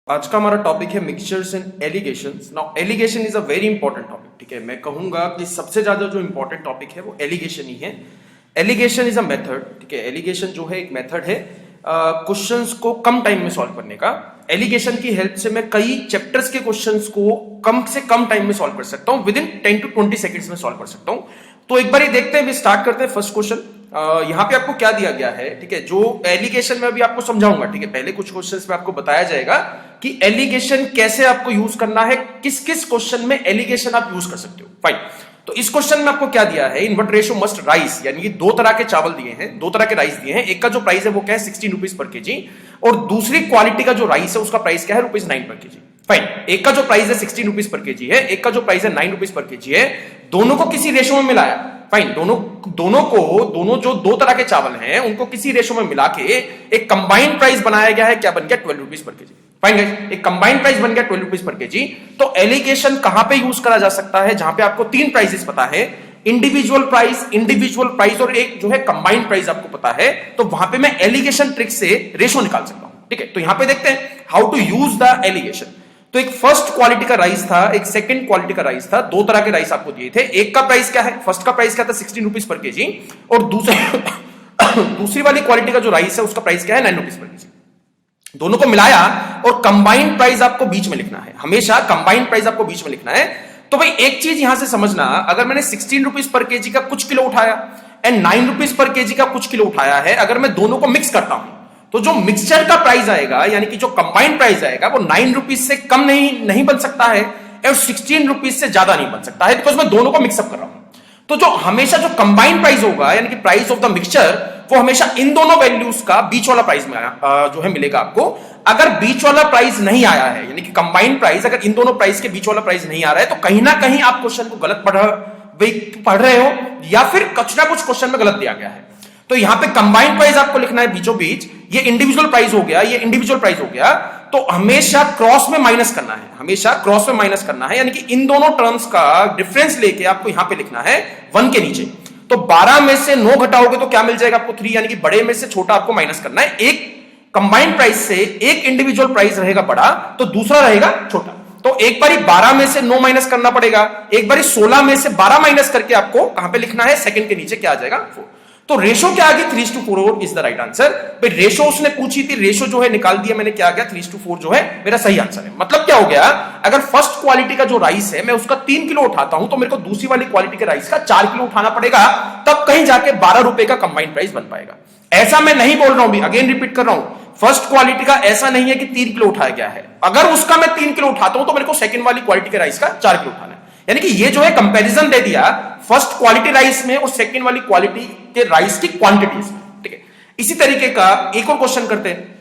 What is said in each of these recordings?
आज का हमारा टॉपिक है mixtures and alligations. Now alligation is a very important topic. ठीक है, मैं कहूंगा कि सबसे ज्यादा जो इंपॉर्टेंट टॉपिक है वो एलिगेशन ही है। Alligation is a method. ठीक है, एलिगेशन जो है एक मेथड है क्वेश्चंस को कम टाइम में सॉल्व करने का। एलिगेशन की हेल्प से मैं कई चैप्टर्स के क्वेश्चंस को कम से कम टाइम में सॉल्व कर सकता हूं, विद इन 10 to 20 सेकंड्स में सॉल्व कर सकता हूं। तो एक बार ये देखते हैं, स्टार्ट करते हैं फर्स्ट क्वेश्चन। यहाँ पे आपको क्या दिया गया है, ठीक है, जो एलिगेशन में अभी आपको समझाऊंगा। ठीक है, पहले कुछ क्वेश्चंस में आपको बताया जाएगा कि एलिगेशन कैसे आपको यूज करना है, किस किस क्वेश्चन में एलिगेशन आप यूज कर सकते हो। फाइन, तो इस क्वेश्चन में आपको क्या दिया है, in what ratio must rice, यानी कि दो तरह के चावल दिए हैं, दो तरह के राइस दिए हैं। एक का जो प्राइस है वो क्या है 16 रुपीज पर केजी, और दूसरी क्वालिटी का जो राइस है उसका प्राइस क्या है ₹9 पर केजी। फाइन, एक का जो प्राइस है 16 रुपीज पर केजी है, एक का जो प्राइस है 9 रुपीज पर केजी है। दोनों को किसी रेशो में मिलाया। फाइन, दोनों जो दो तरह के चावल हैं उनको किसी रेशो में मिला के एक कंबाइंड प्राइस बनाया गया है। क्या बन गया? 12 rupees per KG. Fine guys, एक कंबाइंड प्राइस बन गया 12 रुपीज पर केजी। तो एलिगेशन कहां पे यूज करा जा सकता है? जहां पे आपको तीन प्राइसेस पता है, इंडिविजुअल प्राइस और एक जो है कंबाइंड प्राइस आपको पता है, तो वहां पे मैं एलिगेशन ट्रिक से रेशो निकाल सकता हूं। ठीक है, तो यहां पे देखते हैं how to use the alligation. तो एक फर्स्ट क्वालिटी का राइस था, एक सेकंड क्वालिटी का राइस था, दो तरह के राइस आपको दिए थे। एक का प्राइस क्या है, फर्स्ट का प्राइस क्या था 16 रुपीज पर केजी, और दूसरी वाली क्वालिटी का जो राइस है उसका प्राइस क्या है 9 रुपीज पर केजी। दोनों को मिलाया और कंबाइंड प्राइस आपको बीच में लिखना है, हमेशा कंबाइंड प्राइस आपको बीच में लिखना है। तो भाई एक चीज यहां से समझना, अगर मैंने 16 रुपीज पर केजी का कुछ किलो उठाया एंड 9 रुपीज पर केजी का कुछ किलो उठाया है, अगर मैं दोनों को मिक्स करता हूं तो जो मिक्सचर का प्राइस आएगा, यानी कि जो कंबाइंड प्राइस आएगा, वो 9 रुपीज से कम नहीं बन सकता है और 16 रुपीज से ज्यादा नहीं बन सकता है, बिकॉज मैं दोनों को मिक्सअप कर रहा हूं। तो जो हमेशा जो कंबाइंड प्राइस होगा, यानी कि प्राइस ऑफ द मिक्सचर, वो हमेशा इन दोनों वैल्यूज का बीच वाला प्राइस में जो है मिलेगा आपको। अगर बीच वाला प्राइस नहीं आया है, यानी कि कंबाइंड प्राइस अगर इन दोनों प्राइस के बीच वाला प्राइस नहीं आ रहा है, तो कहीं ना कहीं आप क्वेश्चन को गलत पढ़ रहे हो, या फिर कुछ ना कुछ क्वेश्चन में गलत दिया गया है। तो यहां पे कंबाइंड प्राइस आपको लिखना है बीचों बीच, ये इंडिविजुअल प्राइस हो गया, ये इंडिविजुअल प्राइस हो गया, तो हमेशा क्रॉस में माइनस करना है, हमेशा क्रॉस में माइनस करना है, यानी कि इन दोनों टर्म्स का डिफरेंस लेके आपको यहां पे लिखना है 1 के नीचे। तो 12 में से 9 घटाओगे तो क्या मिल जाएगा आपको 3, यानी कि बड़े में से छोटा आपको माइनस करना है। एक कंबाइंड प्राइस से एक इंडिविजुअल प्राइस रहेगा बड़ा, तो दूसरा रहेगा छोटा। तो एक बारी 12 में से 9 माइनस करना पड़ेगा, एक बारी 16 में से 12 माइनस करके आपको कहां पे लिखना है, सेकंड के नीचे क्या आ जाएगा 4। तो रेशो क्या आ गई 3:4 इज द राइट आंसर। भाई रेशो उसने पूछी थी, रेशो जो है निकाल दिया मैंने, क्या आ गया 3:4 जो है मेरा सही आंसर है। मतलब क्या हो गया, अगर फर्स्ट क्वालिटी का जो राइस है मैं उसका 3 किलो उठाता हूं, तो मेरे को दूसरी वाली क्वालिटी के राइस का 4 किलो उठाना पड़ेगा, तब कहीं जाके 12 रुपए का कंबाइंड प्राइस बन पाएगा। ऐसा मैं नहीं बोल रहा हूं, अगेन रिपीट कर रहा हूं, फर्स्ट क्वालिटी का ऐसा नहीं है कि 3 किलो उठाया गया है। अगर उसका मैं 3 किलो उठाता हूं तो मेरे को सेकंड वाली क्वालिटी के राइस का 4 किलो उठाना है। यानी कि ये जो है कंपैरिजन दे दिया फर्स्ट क्वालिटी राइस में और सेकंड वाली क्वालिटी के राइस की क्वांटिटीज में। ठीक है, इसी तरीके का एक और क्वेश्चन करते हैं,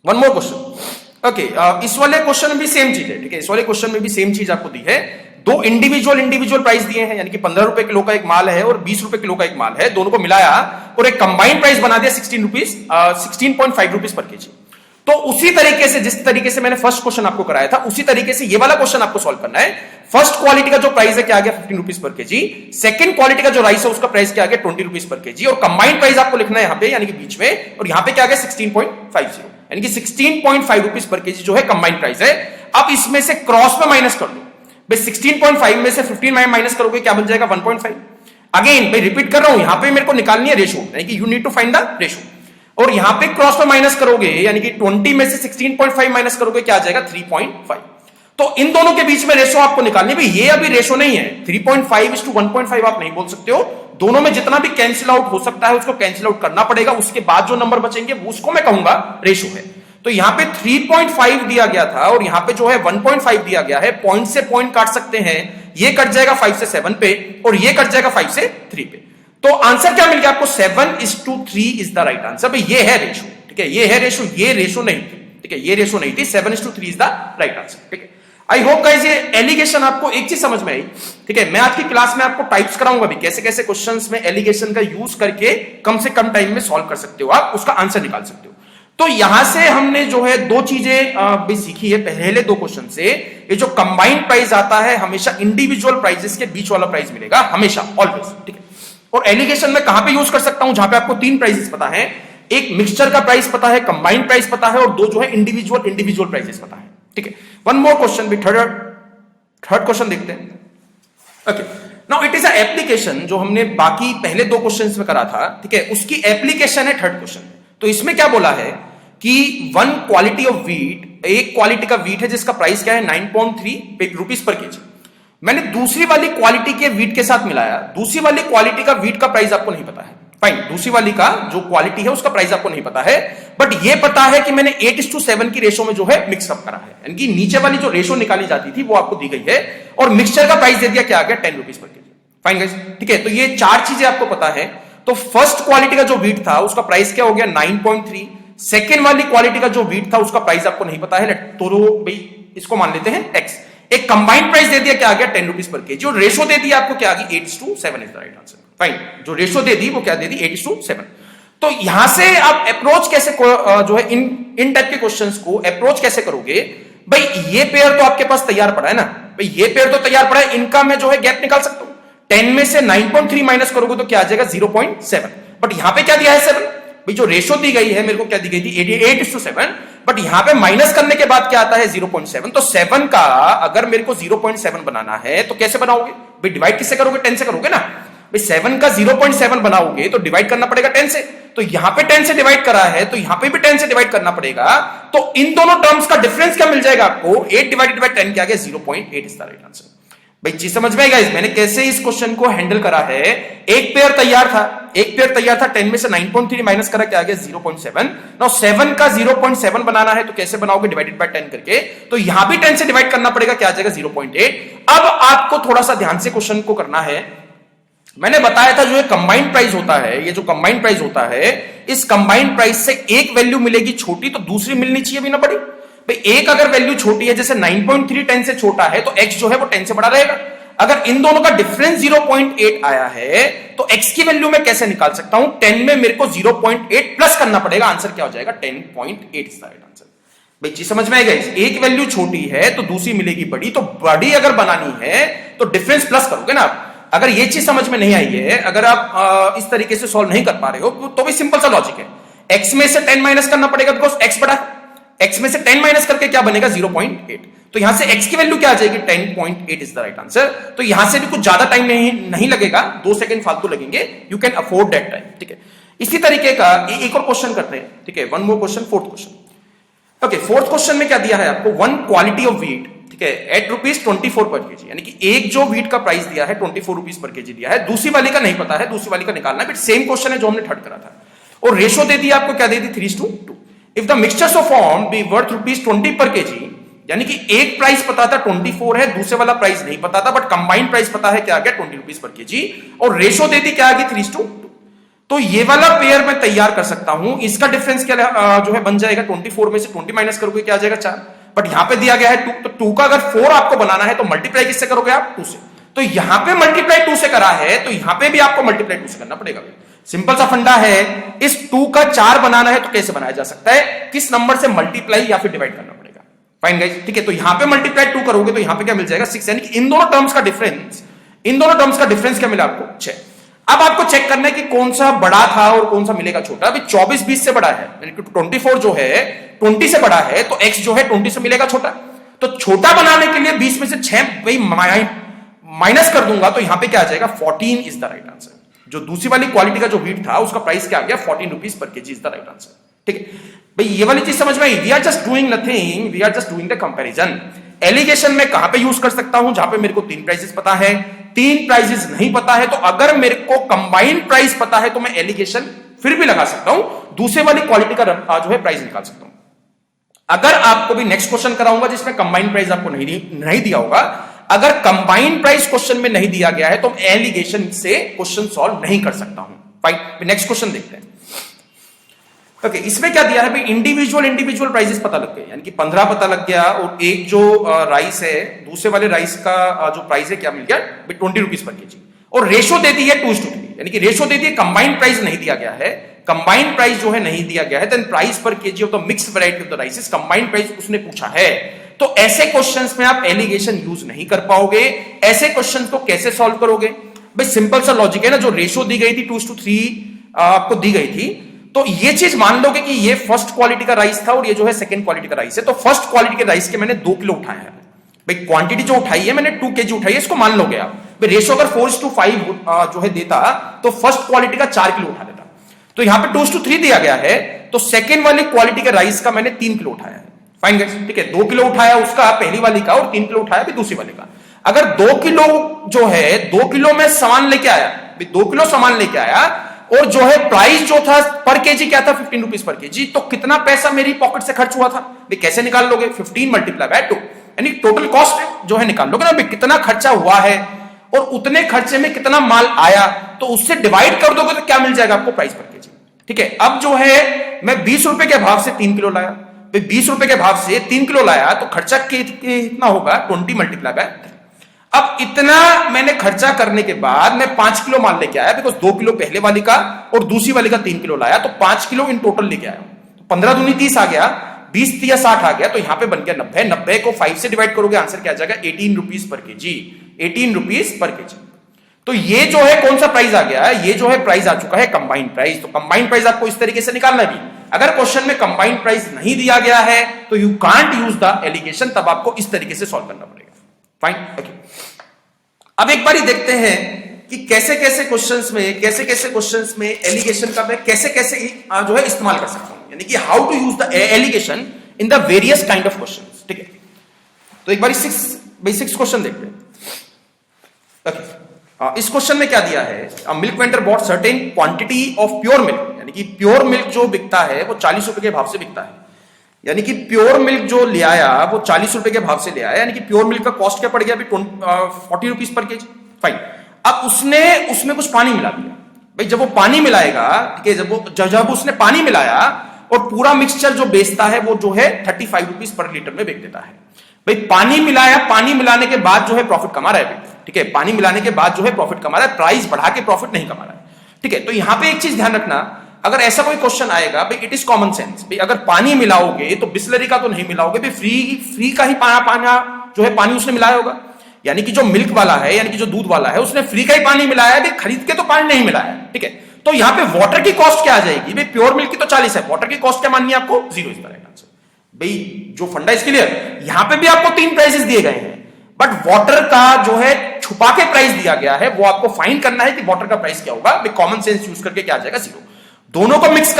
वन मोर क्वेश्चन। ओके, इस वाले क्वेश्चन में भी सेम चीज है। ठीक है, इस वाले क्वेश्चन में भी सेम चीज आपको दी है। दो इंडिविजुअल प्राइस दिए हैं, यानी कि 15 रुपए किलो का एक माल है और 20 रुपए किलो का एक माल है, दोनों को मिलाया और एक कंबाइंड प्राइस बना दिया 16.5 रुपीज पर केजी। तो उसी तरीके से, जिस तरीके से मैंने फर्स्ट क्वेश्चन आपको कराया था, उसी तरीके से ये वाला क्वेश्चन आपको सॉल्व करना है। फर्स्ट क्वालिटी का जो प्राइस है क्या आ गया 15 rupees per KG, second quality का जो राइस है उसका प्राइस क्या आ गया 20 रुपीज पर केजी, और कंबाइंड प्राइस आपको लिखना है यहां पे, यानी कि बीच में, और यहां पे क्या आ गया 16.50, यानी कि 16.5 रुपीज पर केजी जो है कंबाइंड प्राइस है। अब इसमें से क्रॉस में माइनस कर दो भाई, 16.5 में से 15 माइनस करोगे क्या बन जाएगा 1.5। अगेन भाई रिपीट कर रहा हूं, यहां पे मेरे को निकालनी है रेशो, यानी कि you need to find the ratio, और यहां पे क्रॉस में माइनस करोगे, यानी कि 20 में से 16.5 माइनस करोगे क्या आ जाएगा 3.5। तो इन दोनों के बीच में रेशो आपको निकालनी है। ये अभी रेशो नहीं है, 3.5:1.5 आप नहीं बोल सकते हो। दोनों में जितना भी कैंसिल आउट हो सकता है उसको कैंसिल आउट करना पड़ेगा, उसके बाद जो नंबर बचेंगे वो उसको मैं कहूंगा रेशो है। तो यहां पे 3.5 दिया गया था और यहां पे जो है 1.5 दिया गया है। पॉइंट से पॉइंट काट सकते हैं, ये कट जाएगा 5 से 7 पे और ये कट जाएगा 5 से 3 पे। तो आंसर क्या मिल गया आपको 7:3 इज द राइट आंसर। भाई ये है रेशो, ठीक है, ये है रेशो, ये रेशो नहीं थी। ठीक है, ये रेशो नहीं थी, 7:3 इज द राइट आंसर। ठीक है, आई होप गाइस ये एलिगेशन आपको एक चीज समझ में आई। ठीक है, मैं आज की क्लास में आपको टाइप्स कराऊंगा भी, कैसे कैसे क्वेश्चंस में एलिगेशन का यूज करके कम से कम टाइम में सॉल्व कर सकते हो, आप उसका आंसर निकाल सकते हो। तो यहां से हमने जो है दो चीजें भी सीखी है पहले दो क्वेश्चन से। ये जो कंबाइंड प्राइस आता है हमेशा इंडिविजुअल प्राइसेस के बीच वाला प्राइस मिलेगा, हमेशा, ऑलवेज। ठीक है, और एलिगेशन में कहां पे यूज कर सकता हूं, जहां पे आपको तीन प्राइसेस पता है, एक मिक्सचर का प्राइस पता है, कंबाइंड प्राइस पता है, और दो जो है इंडिविजुअल प्राइसेस पता है। ठीक है, वन मोर क्वेश्चन भी, थर्ड क्वेश्चन देखते हैं। Okay, now it is a application, जो हमने बाकी पहले दो क्वेश्चंस में करा था, ठीक है, उसकी एप्लीकेशन है थर्ड क्वेश्चन। तो इसमें क्या बोला है कि वन क्वालिटी ऑफ वीट, एक क्वालिटी का वीट है जिसका प्राइस क्या है 9.3 रुपीज पर केजी। मैंने दूसरी वाली क्वालिटी के वीट के साथ मिलाया, दूसरी वाली क्वालिटी का वीट का प्राइस आपको नहीं पता है, फाइन, दूसरी वाली का जो क्वालिटी है उसका प्राइस आपको नहीं पता है, बट ये पता है कि मैंने 8:7 की रेशो में जो है मिक्सअप करा है, यानी कि नीचे वाली जो रेशो निकाली जाती थी वो आपको दी गई है, और मिक्सचर का प्राइस दे दिया, क्या आ गया 10 rupees per KG. Fine guys, ठीक है, तो ये चार चीजें आपको पता है। तो फर्स्ट क्वालिटी का जो वीट था उसका प्राइस क्या हो गया 9.3, सेकेंड वाली क्वालिटी का जो वीट था उसका प्राइस आपको नहीं पता है, तो भाई इसको मान लेते हैं x। एक कंबाइंड प्राइस दे दिया, क्या आ गया 10 रुपीज पर केजी, और रेशो दे दिया आपको, क्या आ गई 8:7 is the right answer. Fine, जो रेशो दे दी वो क्या दे दी 8:7। तो यहां से आप अप्रोच कैसे जो है इन टाइप के क्वेश्चंस को अप्रोच कैसे करोगे, भाई ये पेयर तो आपके पास तैयार पड़ा है ना, भाई ये पेयर तो तैयार पड़ा है, इनका मैं जो है गैप निकाल सकता हूं। 10 में से 9.3 माइनस करोगे तो क्या आ जाएगा 0.7, बट यहां पे क्या दिया है 7, भाई जो रेशो दी गई है मेरे को क्या दी गई थी 8:7, बट यहां पे माइनस करने के बाद क्या आता है 0.7। तो 7 का अगर मेरे को 0.7 बनाना है तो कैसे बनाओगे भाई, डिवाइड किससे करोगे 10 से करोगे ना भाई, 7 का 0.7 बनाओगे तो डिवाइड करना पड़ेगा 10 से, तो यहां पे 10 से डिवाइड करा है तो यहां पे भी 10 से डिवाइड करना पड़ेगा, तो इन दोनों टर्म्स का डिफरेंस क्या मिल जाएगा आपको 8 डिवाइडेड बाय 10 क्या आ गया 0.8 इज द राइट आंसर। भाई चीज समझ में आएगा, मैंने कैसे इस क्वेश्चन को हैंडल करा है। एक पेयर तैयार था, 10 में से 9.3 माइनस करा, क्या आ गया 0.7। नाउ 7 का 0.7 बनाना है तो कैसे बनाओगे, डिवाइडेड बाय 10 करके, तो यहां भी 10 से डिवाइड करना पड़ेगा, क्या आ जाएगा 0.8। अब आपको थोड़ा सा ध्यान से क्वेश्चन को करना है। मैंने बताया था जो ये कंबाइंड प्राइस होता है, ये जो कंबाइंड प्राइस होता है, इस कंबाइंड प्राइस से एक वैल्यू मिलेगी छोटी तो दूसरी मिलनी चाहिए भी ना बड़ी। भाई एक अगर वैल्यू छोटी है, जैसे 9.3 10 से छोटा है तो x जो है वो 10 से बड़ा रहेगा। अगर इन दोनों का डिफरेंस 0.8 आया है तो x की वैल्यू मैं कैसे निकाल सकता हूं, 10 में मेरे को 0.8 प्लस करना पड़ेगा, आंसर क्या हो जाएगा 10.8 इज द राइट आंसर। भाई चीज समझ में आएगा, एक वैल्यू छोटी है तो दूसरी मिलेगी बड़ी, तो बड़ी अगर बनानी है तो डिफरेंस प्लस करोगे ना आप। अगर ये चीज समझ में नहीं आई है, अगर आप इस तरीके से सॉल्व नहीं कर पा रहे हो तो भी सिंपल सा लॉजिक है, x में से 10 माइनस करना पड़ेगा बिकॉज x बड़ा है, x में से 10 माइनस करके क्या बनेगा 0.8, तो यहां से x की वैल्यू क्या आ जाएगी 10.8 इज द राइट आंसर। तो यहां से भी कुछ ज्यादा टाइम नहीं लगेगा, 2 सेकंड फालतू लगेंगे, you can afford that time, ठीक है। इसी तरीके का एक और क्वेश्चन करते हैं, ठीक है, one more question, fourth question. Okay, fourth question में क्या दिया है आपको, वन क्वालिटी ऑफ वीट, ठीक है, एट ₹24 पर केजी, यानी कि एक जो वीट का प्राइस दिया है 24 रुपीज पर केजी दिया है, दूसरी वाली का नहीं पता है, दूसरी वाली का निकालना है, बट सेम क्वेश्चन है जो हमने थर्ड करा था, और रेशो दे दी आपको, क्या दे दी 3:2। If the mixtures of form B worth ₹20 पर केजी, यानी कि एक प्राइस पता था 24 है, दूसरे वाला प्राइस नहीं पता था, बट कंबाइंड प्राइस पता है, क्या आ गया 20 रुपीज पर केजी, और रेशो दे दी क्या आ गई 3:2। तो ये वाला पेयर मैं तैयार कर सकता हूं, इसका डिफरेंस क्या जो है बन जाएगा, 24 में से 20 माइनस करोगे क्या आ जाएगा 4, बट यहां पे दिया गया है 2, तो 2 का अगर 4 आपको बनाना है तो मल्टीप्लाई किससे करोगे आप 2 से, तो यहां पे मल्टीप्लाई 2 से करा है तो यहां पे भी आपको मल्टीप्लाई 2 से करना पड़ेगा। सिंपल सा फंडा है, इस 2 का 4 बनाना है तो कैसे बनाया जा सकता है, किस नंबर से मल्टीप्लाई या फिर डिवाइड करना पड़ेगा। फाइन गाइस, ठीक है, तो यहां पे मल्टीप्लाई 2 करोगे तो यहां पे क्या मिल जाएगा 6, यानी कि इन दोनों टर्म्स का डिफरेंस क्या मिला आपको 6। अब आपको चेक करना है कि कौन सा बड़ा था और कौन सा मिलेगा छोटा। अभी 24 20 से बड़ा है, यानी कि 24 जो है 20 से बड़ा है, तो x जो है 20 से मिलेगा छोटा। तो छोटा बनाने के लिए 20 में से 6 माइनस कर दूंगा तो यहां पे क्या आ जाएगा 14 इज द राइट आंसर। जो दूसरी वाली क्वालिटी का जो वीट था उसका प्राइस क्या आ गया 14 rupees per KG is the right answer. ठीक है भाई, ये वाली चीज समझ में आई। We are just doing nothing, we are just doing the comparison. Alligation में कहां पे यूज कर सकता हूं, जहां पे मेरे को 3 प्राइसेस पता है, 3 प्राइसेस नहीं पता है, तो अगर मेरे को कंबाइंड प्राइस पता है तो मैं एलिगेशन फिर भी लगा सकता हूं, दूसरे वाली क्वालिटी का जो है प्राइस निकाल सकता हूं। अगर आपको भी नेक्स्ट क्वेश्चन कराऊंगा जिसमें कंबाइंड प्राइस आपको नहीं दिया होगा, अगर कंबाइंड प्राइस क्वेश्चन में नहीं दिया गया है तो एलिगेशन से क्वेश्चन सॉल्व नहीं कर सकता हूं। फाइन, नेक्स्ट क्वेश्चन देखते हैं। ओके, इसमें क्या दिया है भाई, इंडिविजुअल प्राइसेस पता लग गए, यानी कि 15 पता लग गया, और एक जो राइस है दूसरे वाले राइस का जो प्राइस है क्या मिल गया 20 रुपीज पर केजी, और रेशो दे दी है 2:3, यानी कि रेशो दे दी है, कंबाइंड प्राइस नहीं दिया गया है। कंबाइंड प्राइस जो है नहीं दिया गया है, देन प्राइस पर KG of the mixed variety of the राइसेस, combined price उसने पूछा है। तो ऐसे क्वेश्चंस में आप एलिगेशन यूज नहीं कर पाओगे। ऐसे क्वेश्चंस को कैसे सॉल्व करोगे भाई, सिंपल सा लॉजिक है ना, जो रेशो दी गई थी 2:3 आपको दी गई थी, तो ये चीज मान लोगे कि ये फर्स्ट क्वालिटी का राइस था और ये जो है सेकंड क्वालिटी का राइस है, तो फर्स्ट क्वालिटी के राइस के मैंने 2 किलो उठाए हैं भाई। क्वांटिटी जो उठाई है मैंने 2 kg उठाई है, इसको मान लोगे आप भाई। रेशो अगर 4:5 जो है देता तो फर्स्ट क्वालिटी का 4 किलो उठा देता। तो यहां पे 2:3 दिया गया है, तो सेकंड वाली क्वालिटी के राइस का मैंने 3 किलो उठाया है। फाइन गाइस, ठीक है। 2 किलो उठाया उसका पहली वाली का और 3 किलो उठाया भी दूसरी वाली का। अगर 2 किलो जो है 2 किलो में सामान लेके आया, 2 किलो सामान लेके आया और जो है प्राइस जो था पर केजी क्या था 15 रुपीज पर केजी, तो कितना पैसा मेरी पॉकेट से खर्च हुआ था भाई? कैसे निकाल लोगे? 15 मल्टीप्लाई बाय 2 यानी टोटल कॉस्ट जो है निकाल लोगे ना भाई, कितना खर्चा हुआ है और उतने खर्चे में कितना माल आया, तो उससे डिवाइड कर दोगे तो क्या मिल जाएगा आपको? प्राइस पर केजी। ठीक है। अब जो है मैं 20 रुपए के भाव से 3 किलो लाया, 20 रुपए के भाव से 3 किलो लाया तो खर्चा कितना होगा? 20 मल्टीप्लाई बाय 3। अब इतना मैंने खर्चा करने के बाद मैं 5 किलो माल लेके आया, बिकॉज 2 किलो पहले वाली का और दूसरी वाली का 3 किलो लाया, तो 5 किलो इन टोटल लेके आया। तो 15 दूनी 30 आ गया, 20 या 60 आ गया, तो यहां पे बन गया 90। 90 को 5 से डिवाइड करोगे आंसर क्या आ जाएगा? 18 rupees per KG. 18 rupees per KG. तो ये जो है कौन सा प्राइस आ गया? ये जो है प्राइस आ चुका है कंबाइंड प्राइस। तो कंबाइंड प्राइस आपको इस तरीके से निकालना भी। अगर क्वेश्चन में कंबाइंड प्राइस नहीं दिया गया है तो you can't use the alligation, तब आपको इस तरीके से सॉल्व करना पड़ेगा। Fine, okay. अब एक बार देखते हैं कि कैसे कैसे क्वेश्चंस में एलिगेशन का मैं कैसे जो है इस्तेमाल कर सकता हूं, यानी कि how to use the alligation in the various kind of questions. ठीक है। तो एक बार 6 क्वेश्चन देखते हैं। ओके। इस क्वेश्चन में क्या दिया है? Milk vendor bought certain quantity of pure milk, यानी कि प्योर मिल्क जो बिकता है वो 40 रुपए के भाव से बिकता है। यानी कि प्योर मिल्क जो ले आया वो 40 रुपए के भाव से ले आया, यानी कि प्योर मिल्क का कॉस्ट क्या पड़ गया अभी? 40 रुपीज पर केजी। फाइन। अब उसने उसमें कुछ पानी मिला दिया भाई। जब वो पानी मिलाएगा, ठीक है, जब उसने पानी मिलाया और पूरा मिक्सचर जो बेचता है वो जो है 35 रुपीज पर लीटर में बेच देता है भाई। पानी मिलाया, पानी मिलाने के बाद जो है प्रॉफिट कमा रहा है। ठीक है। पानी मिलाने के बाद जो है प्रॉफिट कमा रहा है, प्राइस बढ़ा के प्रॉफिट नहीं कमा रहा है। ठीक है। तो यहां पे एक चीज ध्यान रखना, अगर ऐसा कोई क्वेश्चन आएगा भाई, इट इज कॉमन सेंस भाई, अगर पानी मिलाओगे तो बिस्लरी का तो नहीं मिलाओगे भाई, फ्री का ही पाना जो है पानी उसने मिलाया होगा। यानी कि जो मिल्क वाला है, यानी कि जो दूध वाला है, उसने फ्री का ही पानी मिलाया है भाई, खरीद के तो पानी नहीं मिलाया। ठीक है। तो यहां पे वाटर की कॉस्ट क्या आ जाएगी भाई? प्योर मिल्क की तो 40 है, वाटर की कॉस्ट क्या माननी है आपको? 0 इज द राइट आंसर भाई। जो फंडा इसके लिए यहां पे भी आपको 3 प्राइसेस दिए गए हैं, बट वाटर का जो है छुपा के प्राइस दिया गया है, वो आपको फाइंड करना है कि वाटर का प्राइस क्या होगा भाई। कॉमन सेंस यूज करके क्या आ जाएगा? 0। दोनों को मिक्स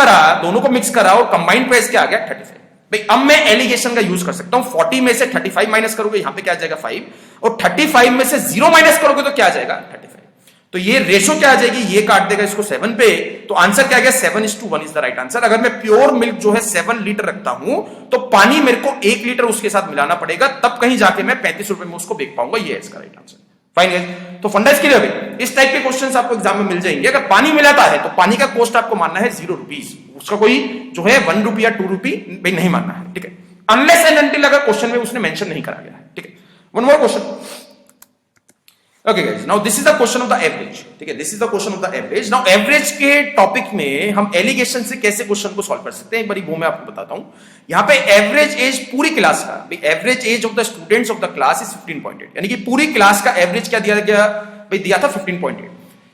करा और कंबाइंड प्राइस क्या आ गया? 35 भाई। अब मैं एलिगेशन का यूज कर सकता हूं। 40 में से 35 माइनस करोगे, यहां पे क्या आ जाएगा? 5, और 35 में से 0 माइनस करोगे तो क्या आ जाएगा? 35। तो ये रेशो क्या आ जाएगी? ये काट देगा इसको 7 पे, तो आंसर क्या आ गया? 7:1 इज द राइट आंसर। अगर मैं प्योर मिल्क जो है 7 लीटर रखता हूं तो पानी मेरे को 1 लीटर उसके साथ मिलाना पड़ेगा, तब कहीं जाके मैं 35 रुपए में उसको बेच पाऊंगा। ये इसका राइट आंसर। फाइन है। तो फंडा इसके लिए इस टाइप के क्वेश्चंस आपको एग्जाम में मिल जाएंगे। अगर पानी मिलाता है तो पानी का कॉस्ट आपको मानना है 0 रुपीज, उसका कोई जो है 1 रुपी या 2 रुपी भाई नहीं मानना है। ठीक है। अनलेस एंड अनटिल अगर क्वेश्चन में उसने मेंशन नहीं करा गया है। ठीक है। One more question. Okay guys, now this is the question of the average. ठीक है। This is the question of the average. Now average के टॉपिक में हम एलिगेशन से कैसे क्वेश्चन को सॉल्व कर सकते हैं, एक बार वो मैं आपको बताता हूं। यहां पे एवरेज एज पूरी क्लास का, average age of the students of the class is 15.8, यानी कि पूरी क्लास का एवरेज क्या दिया गया भाई? दिया था 15.8,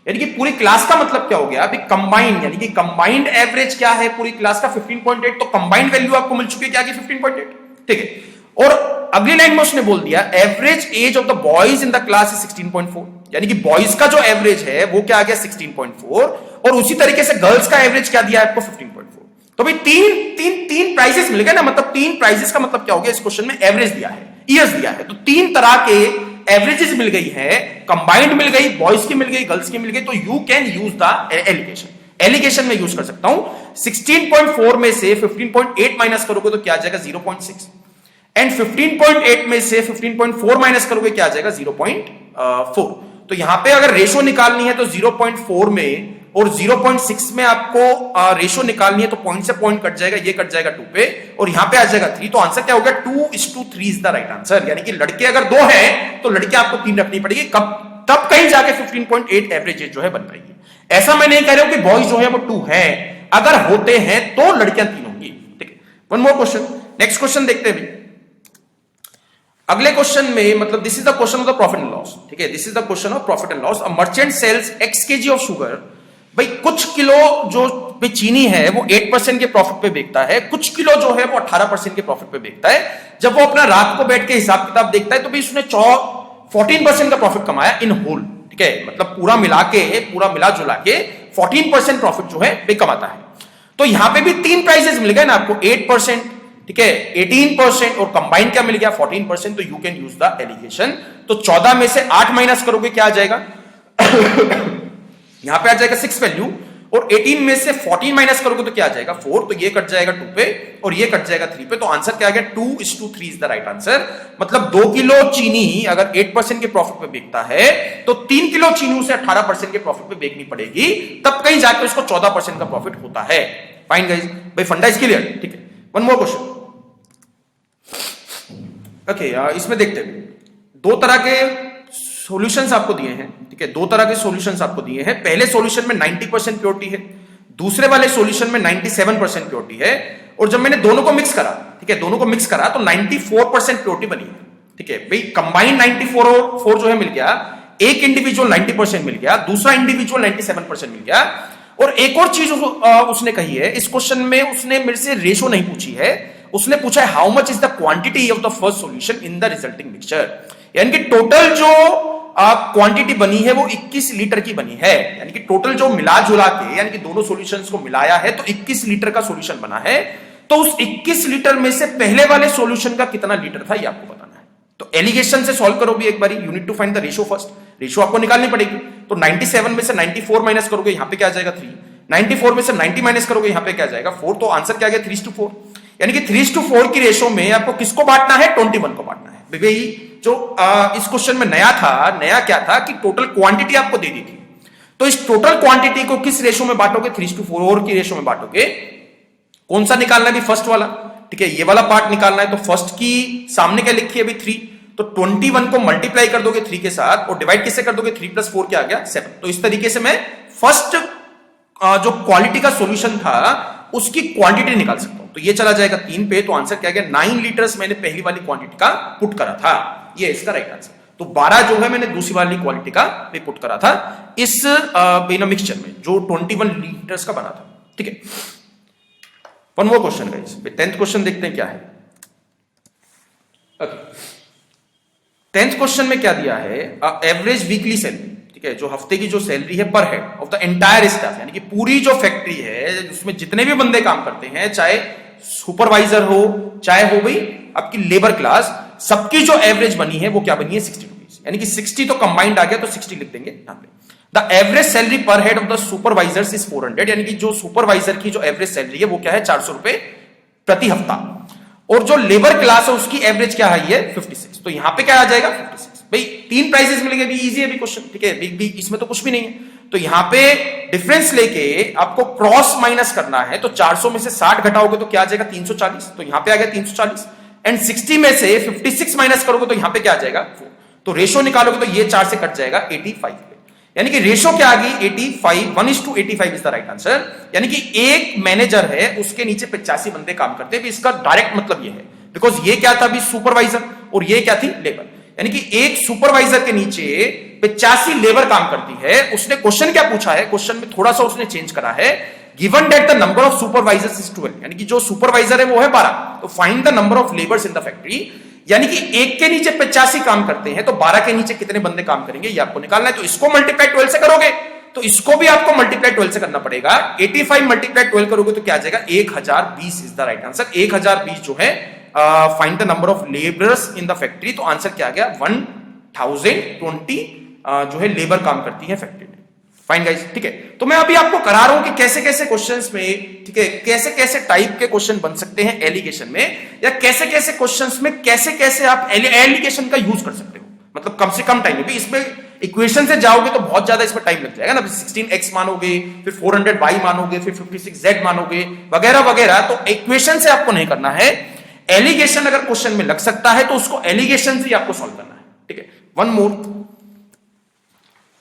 यानी कि पूरी क्लास का मतलब क्या हो गया अभी? कंबाइंड, यानी कि कंबाइंड एवरेज क्या है पूरी क्लास का? 15.8। तो कंबाइंड वैल्यू आपको मिल चुकी है क्या? 15.8। ठीक है। और अगली लाइन में उसने बोल दिया average age of the boys in the class is 16.4, यानी कि बॉयज का जो एवरेज है वो क्या आ गया? 16.4, और उसी तरीके से गर्ल्स का एवरेज क्या दिया आपको? 15.4। तो भाई तीन प्राइसेस मिल गए ना, मतलब 3 प्राइसेस का मतलब क्या हो गया? इस क्वेश्चन में एवरेज दिया है, ईयर्स दिया है, तो 3 तरह के एवरेजेस मिल गई है, कंबाइंड मिल गई, बॉयज की मिल गई, गर्ल्स की मिल गई, तो you can use the alligation में यूज कर सकता हूं। 16.4 में से 15.8 माइनस करोगे तो क्या आ जाएगा? 0.6, एंड 15.8 में से 15.4 माइनस करोगे क्या आ जाएगा? 0.4। तो यहां पे अगर रेशो निकालनी है तो 0.4 में और 0.6 में आपको रेशो निकालनी है, तो पॉइंट से पॉइंट कट जाएगा, ये कट जाएगा 2 पे, और यहां पे आ जाएगा 3। तो आंसर क्या हो गया? 2:3 इज द राइट आंसर। यानी कि लड़के अगर 2 हैं तो लड़के आपको 3 रखनी पड़ेगी, तब कहीं जाके 15.8 एवरेज जो है बन पाएगी। ऐसा मैं नहीं कह रहा हूं कि बॉयज जो है वो 2 है, अगर होते हैं तो लड़कियां 3 होंगी। ठीक है। One more question, next question देखते हैं। अगले क्वेश्चन में मतलब this is the question of the profit and loss. ठीक है। This is the question of profit and loss. A merchant sells x kg of sugar भाई कुछ किलो जो पे चीनी है वो 8% के प्रॉफिट पे बेचता है, कुछ किलो जो है वो 18% के प्रॉफिट पे बेचता है। जब वो अपना रात को बैठ के हिसाब किताब देखता है तो भी उसने 14% का प्रॉफिट कमाया इन होल, ठीक है, मतलब पूरा मिला जुला के 14% प्रॉफिट जो है वे कमाता है। तो यहां पे भी 3 प्राइसेस मिल गए ना आपको, 8%, ठीक है, 18% और कंबाइन क्या मिल गया 14%। तो you can use the alligation. तो 14 में से 8 माइनस करोगे क्या आ जाएगा यहां पे आ जाएगा 6 वैल्यू, और 18 में से 14 माइनस करोगे तो क्या आ जाएगा 4, तो ये कट जाएगा 2 पे और ये कट जाएगा 3 पे। तो आंसर क्या आ गया 2:3 इज द राइट आंसर। मतलब 2 किलो चीनी अगर 8% के प्रॉफिट पे बिकता है तो 3 किलो चीनी उसे 18% के प्रॉफिट पे बेचनी पड़ेगी, तब कहीं जाकर उसको 14% का प्रॉफिट होता है। फाइन गाइस, भाई फंडा इज क्लियर, ठीक है। वन मोर क्वेश्चन, ओके, इसमें देखते हैं दो तरह के सॉल्यूशंस आपको दिए हैं, ठीक है, दो तरह के सॉल्यूशंस आपको दिए हैं। पहले सॉल्यूशन में 90% प्योरिटी है, दूसरे वाले सॉल्यूशन में 97% प्योरिटी है। और जब मैंने दोनों को मिक्स करा, ठीक है, दोनों को मिक्स करा तो 94% प्योरिटी बनी है, ठीक है। भाई कंबाइंड 94 और 4 जो है मिल गया, एक इंडिविजुअल 90% मिल गया, दूसरा इंडिविजुअल 97% मिल गया। और एक और चीज उसने कही है इस क्वेश्चन में, उसने मेरे से रेशो नहीं पूछी है, उसने पूछा है how much is the quantity of the first solution in the resulting mixture. यानी कि टोटल जो क्वांटिटी बनी है वो 21 लीटर की बनी है, यानी कि टोटल जो मिला जुला के, यानी कि दोनों सॉल्यूशंस को मिलाया है तो 21 लीटर का सॉल्यूशन बना है। तो उस 21 लीटर में से पहले वाले सॉल्यूशन का कितना लीटर था ये आपको बताना है। तो एलिगेशन से सॉल्व करो भी एक बारी, you need to find the ratio first, ratio आपको निकालनी पड़ेगी। तो 97 में से 94 माइनस करोगे यहां पे क्या आ जाएगा 3, 94 में से 90 माइनस करोगे यहां पे क्या आ जाएगा 4। तो आंसर क्या आ गया 3:4, यानी कि 3:4 की रेशो में आपको किसको बांटना है 21 को बांटना है। भाई जो इस क्वेश्चन में नया क्या था कि टोटल क्वांटिटी आपको दे दी थी, तो इस टोटल क्वांटिटी को किस रेशो में बांटोगे 3:4 की रेशो में बांटोगे। कौन सा निकालना है भी फर्स्ट वाला, ठीक है, ये वाला पार्ट निकालना है। तो फर्स्ट की सामने क्या लिखी है अभी 3, तो 21 को मल्टीप्लाई कर दोगे 3 के साथ और डिवाइड किससे कर दोगे 3 + 4 क्या आ गया 7। तो इस तरीके से मैं फर्स्ट जो क्वालिटी का सॉल्यूशन था उसकी क्वांटिटी निकाल सकता हूं। तो ये चला जाएगा 3 पे, तो आंसर क्या गया 9 लीटर्स मैंने पहली वाली क्वांटिटी का पुट करा था, ये इसका राइट आंसर। तो 12 जो है मैंने दूसरी वाली क्वालिटी का पुट करा था इस मिक्सचर में जो 21 लीटर्स का बना था, ठीक है। One more question guys, 10th question देखते हैं क्या है। ओके, 10th क्वेश्चन में क्या दिया है, एवरेज वीकली सैलरी, ठीक है, जो हफ्ते की जो सैलरी है पर head of the entire staff, यानी कि पूरी जो फैक्ट्री है उसमें जितने भी बंदे काम करते हैं, चाहे सुपरवाइजर हो चाहे हो भाई आपकी लेबर क्लास, सबकी जो एवरेज बनी है वो क्या बनी है 60 रुपीज, यानी कि 60 तो कंबाइंड आ गया तो 60 लिख देंगे यहां पे। द एवरेज सैलरी पर head of the supervisors is 400, यानी कि जो सुपरवाइजर की जो एवरेज सैलरी है वो क्या है 400 रुपए प्रति हफ्ता। और जो लेबर क्लास है उसकी एवरेज क्या है ये 56, तो यहां पे क्या आ जाएगा 56। भाई 3 प्राइसेस मिलेंगे, भी इजी है भी क्वेश्चन, ठीक है, बिग इसमें तो कुछ भी नहीं है। तो यहां पे डिफरेंस लेके आपको क्रॉस माइनस करना है, तो 400 में से 60 घटाओगे तो क्या आ जाएगा 340, तो यहां पे आ गया 340। एंड 60 में से 56 माइनस करोगे तो यहां पे क्या आ जाएगा 4, तो रेशो निकालोगे तो ये 4 से कट जाएगा 85 पे, यानी कि रेशो क्या आ गई 85, 1:85 इज द राइट आंसर। यानी कि एक मैनेजर है उसके नीचे 85 बंदे काम करते हैं, इसका डायरेक्ट मतलब ये है, बिकॉज ये क्या था अभी सुपरवाइजर और ये क्या थी लेबर, यानी कि एक सुपरवाइजर के नीचे 85 लेबर काम करती है। उसने क्वेश्चन क्या पूछा है, क्वेश्चन में थोड़ा सा उसने चेंज करा है, given that the number of supervisors is 12, यानी कि जो सुपरवाइजर है वो है 12, तो find the number of labours in the factory, यानी कि एक के नीचे 85 काम करते हैं तो 12 के नीचे कितने बंदे काम करेंगे ये आपको निकालना है। तो इसको मल्टीप्लाई 12 से करोगे तो इसको भी आपको मल्टीप्लाई 12 से करना पड़ेगा। 85 मल्टीप्लाई 12 करोगे तो क्या आ जाएगा 1020 इज द राइट आंसर। 1020 जो है find the number of labourers in the factory, तो आंसर क्या आ गया 1020 जो है लेबर काम करती है फैक्ट्री में। फाइन गाइस, ठीक है। तो मैं अभी आपको करा रहा हूं कि कैसे कैसे क्वेश्चंस में, ठीक है, कैसे कैसे टाइप के क्वेश्चन बन सकते हैं एलिगेशन में, या कैसे कैसे क्वेश्चंस में कैसे कैसे आप एलिगेशन का यूज कर सकते हो, मतलब कम से कम टाइम में भी। इसमें इक्वेशन से जाओगे तो बहुत ज्यादा इसमें टाइम लग जाएगा ना, 16x मानोगे, फिर 400y मानोगे, फिर 56z मानोगे वगैरह वगैरह, तो इक्वेशन से आपको नहीं करना है। एलिगेशन अगर क्वेश्चन में लग सकता है तो उसको एलिगेशन से ही आपको सॉल्व करना है, ठीक है। One more,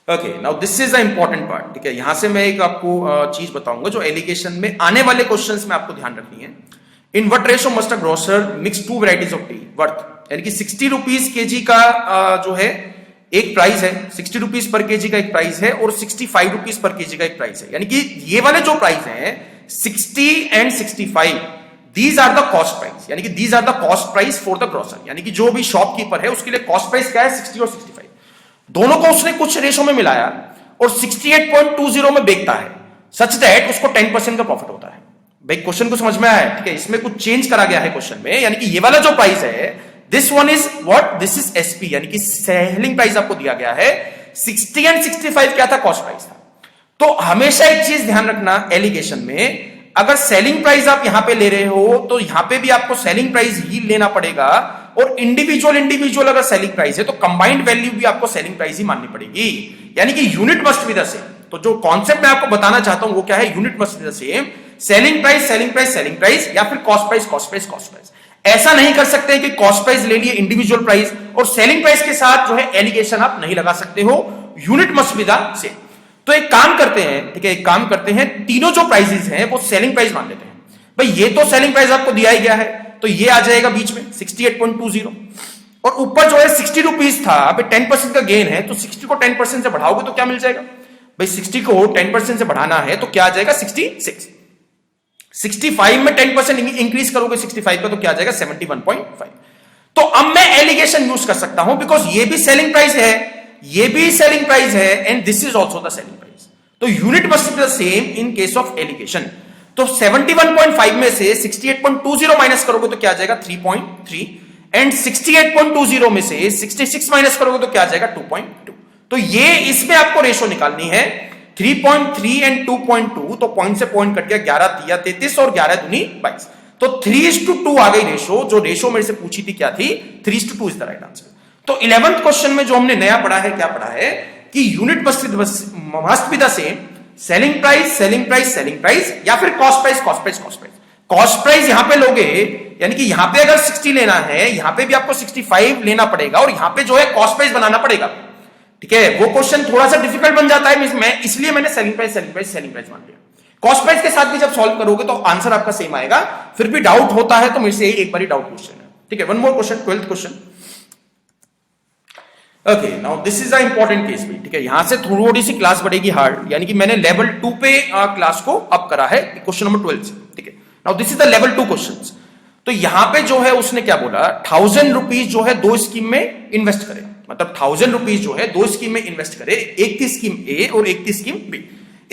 okay, now this is the important part, ठीक है। यहां से मैं एक आपको चीज बताऊंगा जो एलिगेशन में आने वाले क्वेश्चंस में आपको ध्यान रखनी है। In what ratio must a grocer mix 2 varieties of T worth, यानी कि 60 रुपीज केजी का जो है एक प्राइस है 60 रुपीज पर केजी का एक प्राइस है और 65 रुपीज पर केजी का एक प्राइस है, यानी कि ये वाले जो प्राइस हैं 60 and 65, these are the cost price, यानी कि these are the cost price for the grocer, यानी कि जो भी शॉपकीपर है उसके लिए कॉस्ट प्राइस क्या है 60 और 65। दोनों को उसने कुछ रेशो में मिलाया और 68.20 में बेचता है, सच दैट उसको 10% का प्रॉफिट होता है। भाई क्वेश्चन को समझ में आया, ठीक है, इसमें कुछ चेंज करा गया है क्वेश्चन में, यानी कि ये वाला जो प्राइस है this one is what, this is SP, यानी कि सेलिंग प्राइस आपको दिया गया है। 60 एंड 65 क्या था, कॉस्ट प्राइस था। तो हमेशा एक चीज ध्यान रखना एलिगेशन में, अगर सेलिंग प्राइस आप यहां पे ले रहे हो तो यहां पे भी आपको सेलिंग प्राइस ही लेना पड़ेगा, और इंडिविजुअल अगर सेलिंग प्राइस है तो कंबाइंड वैल्यू भी आपको सेलिंग प्राइस ही माननी पड़ेगी, यानी कि unit must be the same. तो जो कॉन्सेप्ट मैं आपको बताना चाहता हूं वो क्या है, unit must be the same, selling price selling price selling price, या फिर cost price cost price cost price. ऐसा नहीं कर सकते कि कॉस्ट प्राइस ले लिए इंडिविजुअल प्राइस और सेलिंग प्राइस के साथ जो है एलिगेशन आप नहीं लगा सकते हो, unit must be the same. तो एक काम करते हैं, ठीक है, एक काम करते हैं, तीनों जो प्राइसेस हैं वो सेलिंग प्राइस मान लेते हैं। भाई ये तो सेलिंग प्राइस आपको दिया ही गया है, तो ये आ जाएगा बीच में 68.20, और ऊपर जो है 60 रुपीज था, अभी 10% का गेन है, तो 60 को 10% से बढ़ाओगे तो क्या मिल जाएगा भाई, 60 को 10% से बढ़ाना है तो क्या आ जाएगा 66। 65 में 10% इंक्रीज करोगे 65 का तो क्या आ जाएगा 71.5। तो अब मैं एलिगेशन यूज कर सकता हूं, बिकॉज ये भी सेलिंग प्राइस है, ये भी सेलिंग प्राइस है, and this is also the selling price. तो unit must be the same in case of alligation. तो 71.5 में से 68.20 माइनस करोगे तो क्या आ जाएगा 3.3, एंड 68.20 में से 66 माइनस करोगे तो क्या आ जाएगा 2.2। तो ये इसमें आपको रेशो निकालनी है 3.3 एंड 2.2, तो पॉइंट से पॉइंट कट गया, 11 तिया 33 और 11 दूनी 22, तो 3:2 आ गई रेशो। जो रेशो मेरे से पूछी थी क्या थी, 3:2 इज द राइट आंसर। तो 11th क्वेश्चन में जो हमने नया पढ़ा है, क्या पढ़ा है कि unit must be the same, selling price selling price selling price, या फिर cost price cost price cost price. Cost price यहां पे लोगे, यानी कि यहां पे अगर 60 लेना है, यहां पे भी आपको 65 लेना पड़ेगा, और यहां पे जो है कॉस्ट प्राइस बनाना पड़ेगा, ठीक है। वो क्वेश्चन थोड़ा सा डिफिकल्ट बन जाता है, इसलिए मैंने selling price selling price selling price मान लिया। कॉस्ट प्राइस के साथ भी जब सॉल्व करोगे तो आंसर आपका सेम आएगा। फिर भी डाउट होता है तो मेरे से एक बार डाउट क्वेश्चन है, ठीक है। One more question, 12th question. Okay, now this is a important case भी, ठीक है। यहां से थोड़ी सी क्लास बढ़ेगी हार्ड, यानी कि मैंने लेवल 2 पे क्लास को अप करा है क्वेश्चन नंबर 12 से, ठीक है। Now this is the level 2 questions. तो यहां पे जो है उसने क्या बोला, 1000 रुपीज जो है 2 स्कीम में इन्वेस्ट करे, मतलब 1000 रुपीज जो है 2 स्कीम में इन्वेस्ट करे, एक थी स्कीम ए और एक थी स्कीम बी।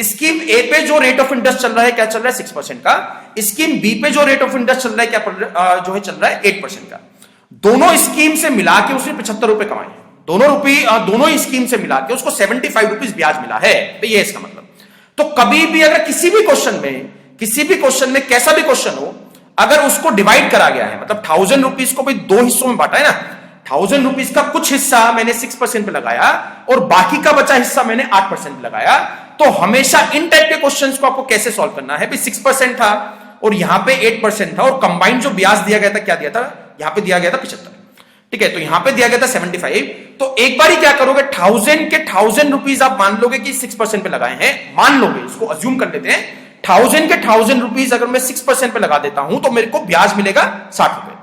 स्कीम ए पे जो रेट ऑफ इंटरेस्ट चल रहा है, क्या चल रहा है 6% का। स्कीम बी पे जो रेट ऑफ इंटरेस्ट चल रहा है, क्या जो है चल रहा है 8% का। दोनों स्कीम से मिला के उसने 75 रुपए कमाए हैं, दोनों स्कीम से मिला के उसको 75 रुपीज ब्याज मिला है, तो ये इसका मतलब। तो कभी भी अगर किसी भी क्वेश्चन में कैसा भी क्वेश्चन हो, अगर उसको डिवाइड करा गया है, मतलब 1000 रुपीज को भी 2 हिस्सों में बांटा है ना, 1000 रुपीज का कुछ हिस्सा मैंने 6% पे लगाया और बाकी का बचा हिस्सा मैंने 8% पे लगाया, तो हमेशा इन टाइप के क्वेश्चंस को आपको कैसे सॉल्व करना है, 6% था और यहां पे 8% था, और कंबाइंड जो ब्याज दिया गया था, क्या दिया था, यहां पे दिया गया था 75, ठीक है। तो यहां पे दिया गया था 75। तो एक बार ही क्या करोगे, 1000 के 1000 रुपीज आप मान लोगे कि 6% पे लगाए हैं, मान लोगे, इसको अज्यूम कर लेते हैं। 1000 के 1000 रुपीज अगर मैं 6% पे लगा देता हूं तो मेरे को ब्याज मिलेगा 60 रुपए।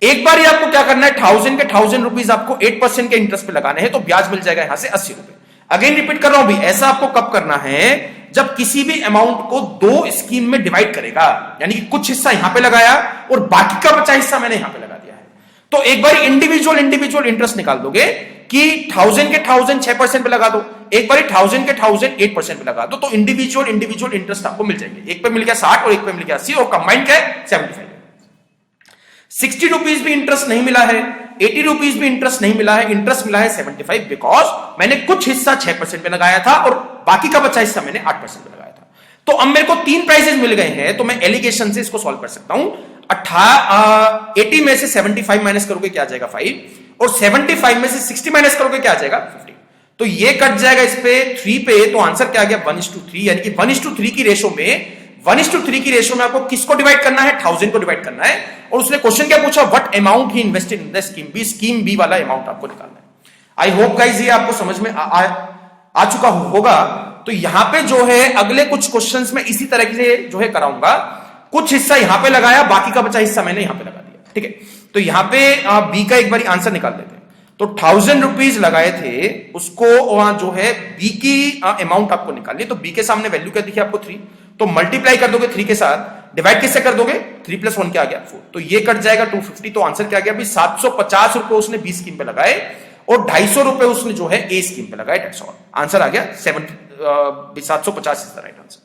एक बार ही आपको क्या करना है, 1000 के 1000 रुपीज आपको 8% के इंटरेस्ट पे लगाने हैं, तो ब्याज मिल जाएगा यहां से 80 रुपए। अगेन रिपीट कर रहा हूं भी, ऐसा आपको कब करना है, जब किसी भी अमाउंट को 2 स्कीम में डिवाइड करेगा, यानी कि कुछ हिस्सा यहां पे लगाया और बाकी का बचा हिस्सा मैंने यहां पे लगा दिया है। तो एक बार इंडिविजुअल इंटरेस्ट निकाल दोगे कि 1000 के 1000 6% पे लगा दो, एक बार 1000 के 1000 8% पे लगा दो, तो इंडिविजुअल इंटरेस्ट आपको मिल जाएंगे। एक पे मिल गया 60 और एक पे मिल गया 80, और कंबाइंड क्या है 75। 60 रुपीज भी इंटरेस्ट नहीं मिला है, 80 रुपीज भी इंटरेस्ट नहीं मिला है, इंटरेस्ट मिला है 75, बिकॉज मैंने कुछ हिस्सा 6% पे लगाया था और बाकी का बचा हिस्सा मैंने 8% पे लगाया था। तो अब मेरे को 3 प्राइसेस मिल गए हैं, तो मैं एलिगेशन से इसको सॉल्व कर सकता हूं। 80 में से 75 माइनस करोगे क्या आ जाएगा 5, और 75 में से 60 माइनस करोगे क्या आ जाएगा 50। तो ये कट जाएगा इस पे 3 पे, तो आंसर क्या आ गया 1:3, यानी कि 1:3 की रेशो में 1:3 की रेशो में आपको किसको डिवाइड करना है, 1000 को डिवाइड करना है। और उसने क्वेश्चन क्या पूछा, what amount he invested in the scheme B वाला अमाउंट आपको निकालना है। आई होप गाइस ये आपको समझ में आ चुका होगा। तो यहां पे जो है अगले कुछ क्वेश्चंस में इसी तरह से जो है कराऊंगा, कुछ हिस्सा यहां पे लगाया, बाकी का बचा हिस्सा मैंने यहां पे लगा दिया, ठीक है। तो यहां पे बी का एक बार आंसर निकाल देते हैं। तो 1000 रुपीज लगाए थे, उसको वहां जो है बी की अमाउंट आपको निकालनी, तो बी के सामने वैल्यू क्या दिखी आपको 3, तो मल्टीप्लाई कर दोगे 3 के साथ, डिवाइड किससे कर दोगे 3 + 1 क्या आ गया 4, तो ये कट जाएगा 250, तो आंसर क्या आ गया अभी 750 रुपए उसने बी स्कीम पे लगाए और 250 रुपए उसने जो है ए स्कीम पे लगाए, डेट्स ऑल। आंसर आ गया 750 is the right answer.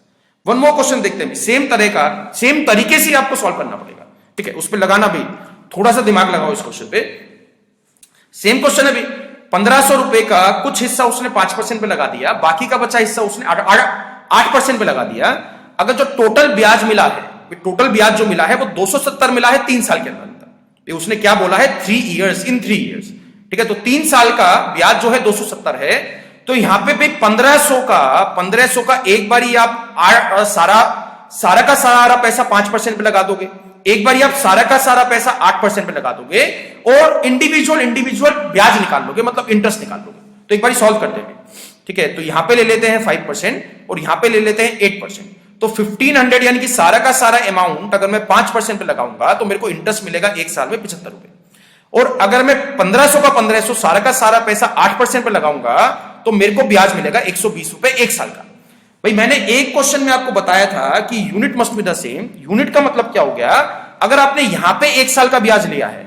One more question देखते हैं, सेम तरीके से आपको सॉल्व करना पड़ेगा, ठीक है, उस पर लगाना भी थोड़ा सा दिमाग लगाओ इस क्वेश्चन पे। सेम क्वेश्चन है भी, 1500 रुपए का कुछ हिस्सा उसने 5% पे लगा दिया, बाकी का बचा हिस्सा उसने 8% पे लगा दिया। अगर जो टोटल ब्याज मिला है, टोटल ब्याज जो मिला है वो 270 मिला है 3 साल के अंदर, उसने क्या बोला है 3 इयर्स, इन 3 इयर्स, ठीक है, तो 3 साल का ब्याज जो है 270 है, तो यहां पे भी 1500 का एक बारी आप सारा का सारा पैसा 5% पे लगा दोगे, एक बार आप सारा का सारा पैसा 8% पे लगा दोगे और इंडिविजुअल ब्याज निकाल लोगे, मतलब इंटरेस्ट निकाल लोगे। तो एक बार सॉल्व कर देंगे, ठीक है, तो यहां पे ले लेते हैं 5% और यहां पे ले लेते हैं 8%, तो 1500 यानी कि सारा का सारा अमाउंट अगर मैं 5% पे लगाऊंगा तो मेरे को इंटरेस्ट मिलेगा एक साल में 75 रुपए, और अगर मैं 1500 का 1500 सारा का सारा पैसा 8% पे लगाऊंगा तो मेरे को ब्याज मिलेगा 120 रुपए एक साल का। भाई मैंने एक क्वेश्चन में आपको बताया था कि unit must be the same. Unit का मतलब क्या हो गया, अगर आपने यहां पे 1 साल का ब्याज लिया है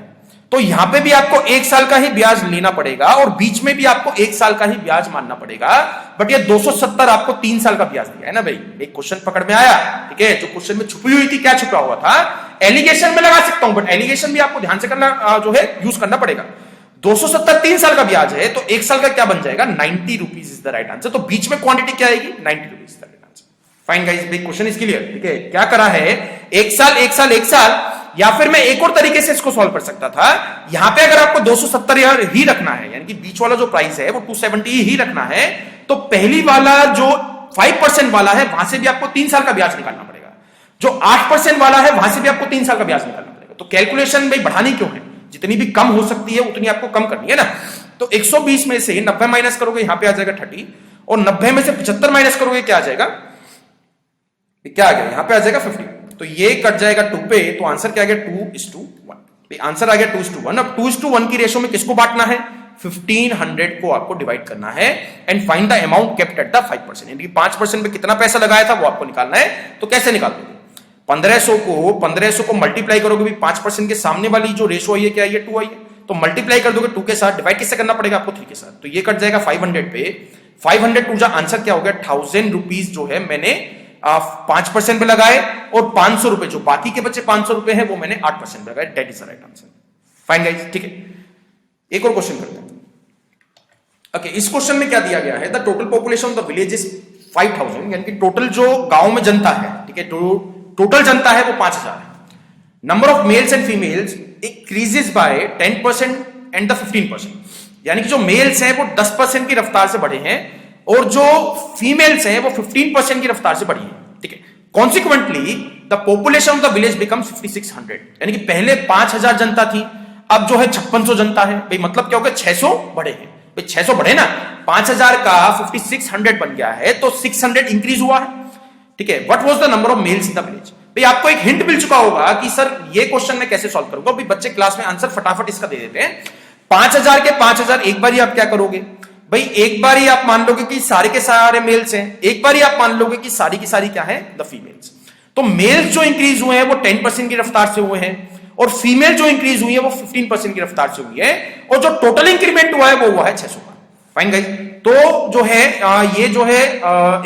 तो यहां पे भी आपको 1 साल का ही ब्याज लेना पड़ेगा और बीच में भी आपको 1 साल का ही ब्याज मानना पड़ेगा। बट ये 270 आपको 3 साल का ब्याज दिया है ना भाई, एक क्वेश्चन पकड़ में आया, ठीक है, जो क्वेश्चन में छुपी हुई थी, क्या छुपा हुआ था, एलिगेशन में लगा सकता हूं बट एलिगेशन भी आपको ध्यान से करना जो है यूज करना पड़ेगा। 270 3 साल का ब्याज है तो 1 साल का क्या बन जाएगा 90 rupees is the right answer, तो बीच में क्वांटिटी क्या आएगी 90 rupees the right answer. Fine guys, big question is clear, ठीक है, क्या करा है 1 साल, या फिर मैं एक और तरीके से इसको सॉल्व कर सकता था। यहां पे अगर आपको 270 ही रखना है, यानी कि बीच वाला जो प्राइस है वो 270 ही रखना है, तो पहली वाला जो 5% वाला है वहां से भी आपको 3 साल का ब्याज निकालना पड़ेगा, जो 8% वाला है वहां से भी आपको 3 साल का ब्याज निकालना पड़ेगा। तो कैलकुलेशन भाई बढ़ानी क्यों है, जितनी भी कम हो सकती है उतनी आपको कम करनी है ना। तो 120 में से 90 माइनस करोगे, यहां पे आ जाएगा 30, और 90 में से 75 माइनस करोगे, क्या आ जाएगा, क्या आ गया, यहां पे आ जाएगा 50, तो ये कट जाएगा 2 पे, तो आंसर क्या आ गया 2:1, आंसर आ गया 2:1। अब 2:1 की रेशो में किसको बांटना है, 1500 को आपको डिवाइड करना है, and find the amount kept at the 5%, यानी कि 5% पे कितना पैसा लगाया था वो आपको निकालना है। तो कैसे निकाल दोगे, 1500 को मल्टीप्लाई करोगे भी 5% के सामने वाली जो रेशो आई है क्या आई है 2 आई है, तो मल्टीप्लाई कर दोगे 2 के साथ, डिवाइड किससे करना पड़ेगा आपको 3 के साथ, तो ये कट जाएगा 500 पे, 500 टू जा आंसर क्या हो गया 1000 रुपीज जो है मैंने 5% पे लगाए, और 500 रुपए जो बाकी के बच्चे 500 रुपए हैं वो मैंने 8% पे लगाए, that is the right answer. Fine guys, ठीक है, एक और क्वेश्चन करते हैं। ओके, इस क्वेश्चन में क्या दिया गया है, the total population of the village is 5000, यानी कि टोटल जो गांव में जनता है, ठीक है, टोटल जनता है वो 5000 है। Number of males and females increases by 10% and the 15%, यानी कि जो मेल्स हैं वो 10% की रफ्तार से बढ़े हैं और जो फीमेल्स हैं वो 15% की रफ्तार से बढ़ी है, ठीक है। Consequently the population of the village become 5600, यानी कि पहले 5000 जनता थी, अब जो है 5600 जनता है। भाई मतलब क्या हो गया 600 बढ़े हैं, भाई 600 बढ़े ना, 5000 का 5600 बन गया है, तो 600 इंक्रीज हुआ है, ठीक है। What was the number of males in the village, भाई आपको एक हिंट मिल चुका होगा कि सर ये क्वेश्चन मैं कैसे सॉल्व करूंगा। भाई बच्चे क्लास में आंसर फटाफट इसका दे देते हैं। 5000 के 5000 एक बार ही आप क्या करोगे, भाई एक बार ही आप मान लोगे कि सारे के सारे मेल्स हैं, एक बार ही आप मान लोगे कि सारी की सारी क्या है द फीमेल्स। तो मेल्स जो इंक्रीज हुए हैं वो 10% की रफ्तार से हुए हैं, और फीमेल जो इंक्रीज हुई है वो 15% की रफ्तार से हुई है, और जो टोटल इंक्रीमेंट हुआ है वो हुआ है 600 का। फाइन गाइस, तो जो है ये जो है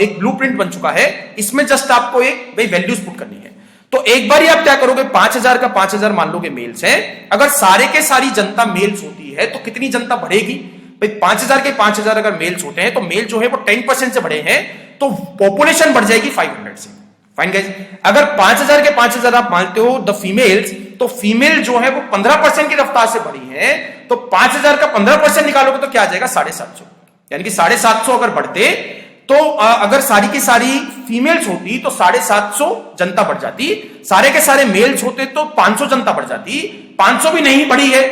एक ब्लूप्रिंट बन चुका है, इसमें जस्ट आपको एक भाई वैल्यूज पुट करनी है। तो एक बार ही आप क्या करोगे, 5000 का 5000 मान लोगे मेल्स है, अगर सारे के सारी जनता मेल्स होती है तो कितनी जनता बढ़ेगी, भाई 5000 के 5000 अगर मेल्स होते हैं तो मेल जो है वो 10% से बढ़े हैं, तो पॉपुलेशन बढ़ जाएगी 500 से। फाइन गाइस, अगर 5000 के 5000 आप मानते हो द फीमेल्स, तो फीमेल जो है वो 15% की रफ्तार से बढ़ी है, तो 5000 का 15% निकालोगे तो क्या आ जाएगा 750, यानी कि 750 अगर बढ़ते तो अगर सारी की सारी फीमेल्स होती तो 750 जनता बढ़ जाती, सारे के सारे मेल्स होते तो 500 जनता बढ़ जाती। 500 भी नहीं बढ़ी है,